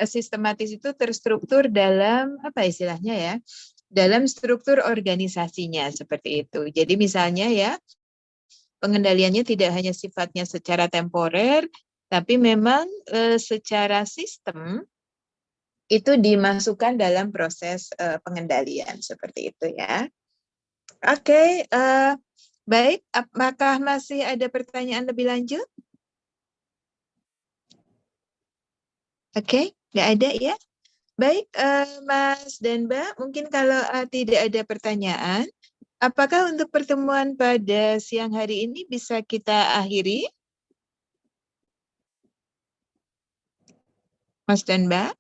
sistematis itu terstruktur dalam apa istilahnya ya? Dalam struktur organisasinya seperti itu. Jadi misalnya ya, pengendaliannya tidak hanya sifatnya secara temporer, tapi memang secara sistem itu dimasukkan dalam proses pengendalian seperti itu ya. Oke, baik. Apakah masih ada pertanyaan lebih lanjut? Oke, nggak ada ya. Baik, Mas dan Mbak, mungkin kalau tidak ada pertanyaan, apakah untuk pertemuan pada siang hari ini bisa kita akhiri? Mas dan Mbak?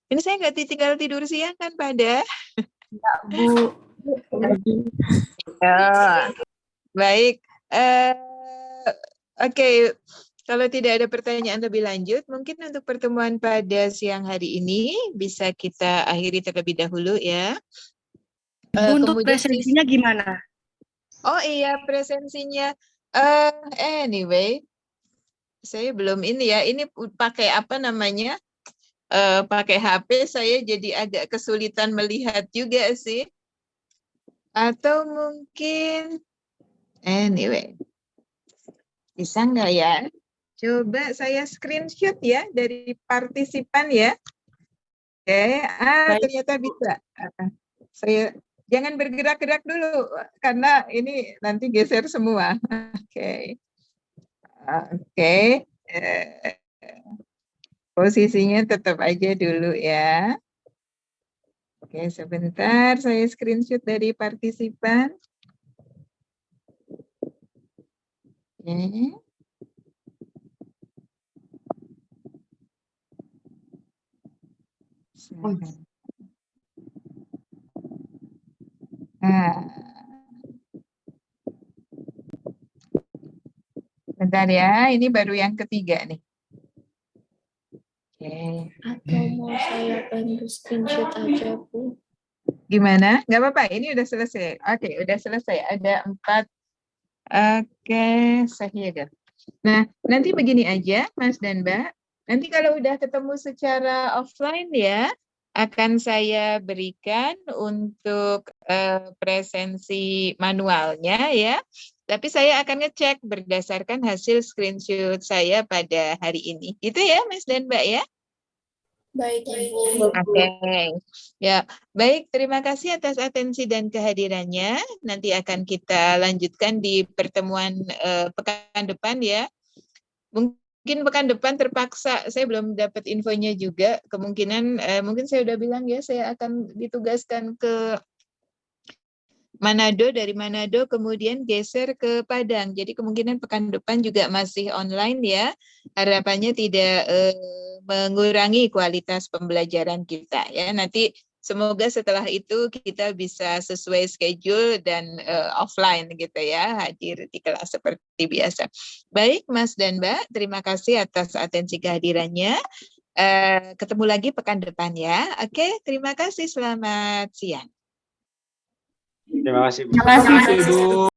Ini saya nggak tinggal tidur siang kan pada? Enggak, Bu. Ya, baik. Oke, kalau tidak ada pertanyaan lebih lanjut, mungkin untuk pertemuan pada siang hari ini bisa kita akhiri terlebih dahulu ya. Untuk presensinya gimana? Oh iya, presensinya. Anyway, saya belum ini ya. Ini pakai apa namanya? Pakai HP saya jadi agak kesulitan melihat juga sih. Atau mungkin, anyway, bisa nggak ya? Coba saya screenshot ya dari partisipan ya. Oke, ternyata bisa. Saya jangan bergerak-gerak dulu karena ini nanti geser semua. Oke. Oke. Posisinya tetap aja dulu ya. Oke, sebentar saya screenshot dari partisipan. Oke. Bentar ya, ini baru yang ketiga nih. Oke. Atau mau saya bantu screenshot aja, Bu? Gimana? Nggak apa-apa, ini udah selesai. Oke, udah selesai. Ada 4. Oke, saya. Nah, nanti begini aja, Mas dan Mbak. Nanti kalau udah ketemu secara offline ya, akan saya berikan untuk presensi manualnya ya. Tapi saya akan ngecek berdasarkan hasil screenshot saya pada hari ini. Itu ya, Mas dan Mbak ya? Baik, Ibu. Oke. Ya, baik. Terima kasih atas atensi dan kehadirannya. Nanti akan kita lanjutkan di pertemuan pekan depan ya. Mungkin pekan depan terpaksa, saya belum dapat infonya juga. Kemungkinan, mungkin saya udah bilang ya, saya akan ditugaskan ke Manado, dari Manado kemudian geser ke Padang. Jadi kemungkinan pekan depan juga masih online ya. Harapannya tidak mengurangi kualitas pembelajaran kita ya. Nanti semoga setelah itu kita bisa sesuai schedule dan offline gitu ya, hadir di kelas seperti biasa. Baik Mas dan Mbak, terima kasih atas atensi kehadirannya. Ketemu lagi pekan depan ya. Oke, terima kasih. Selamat siang. Terima kasih, Bu.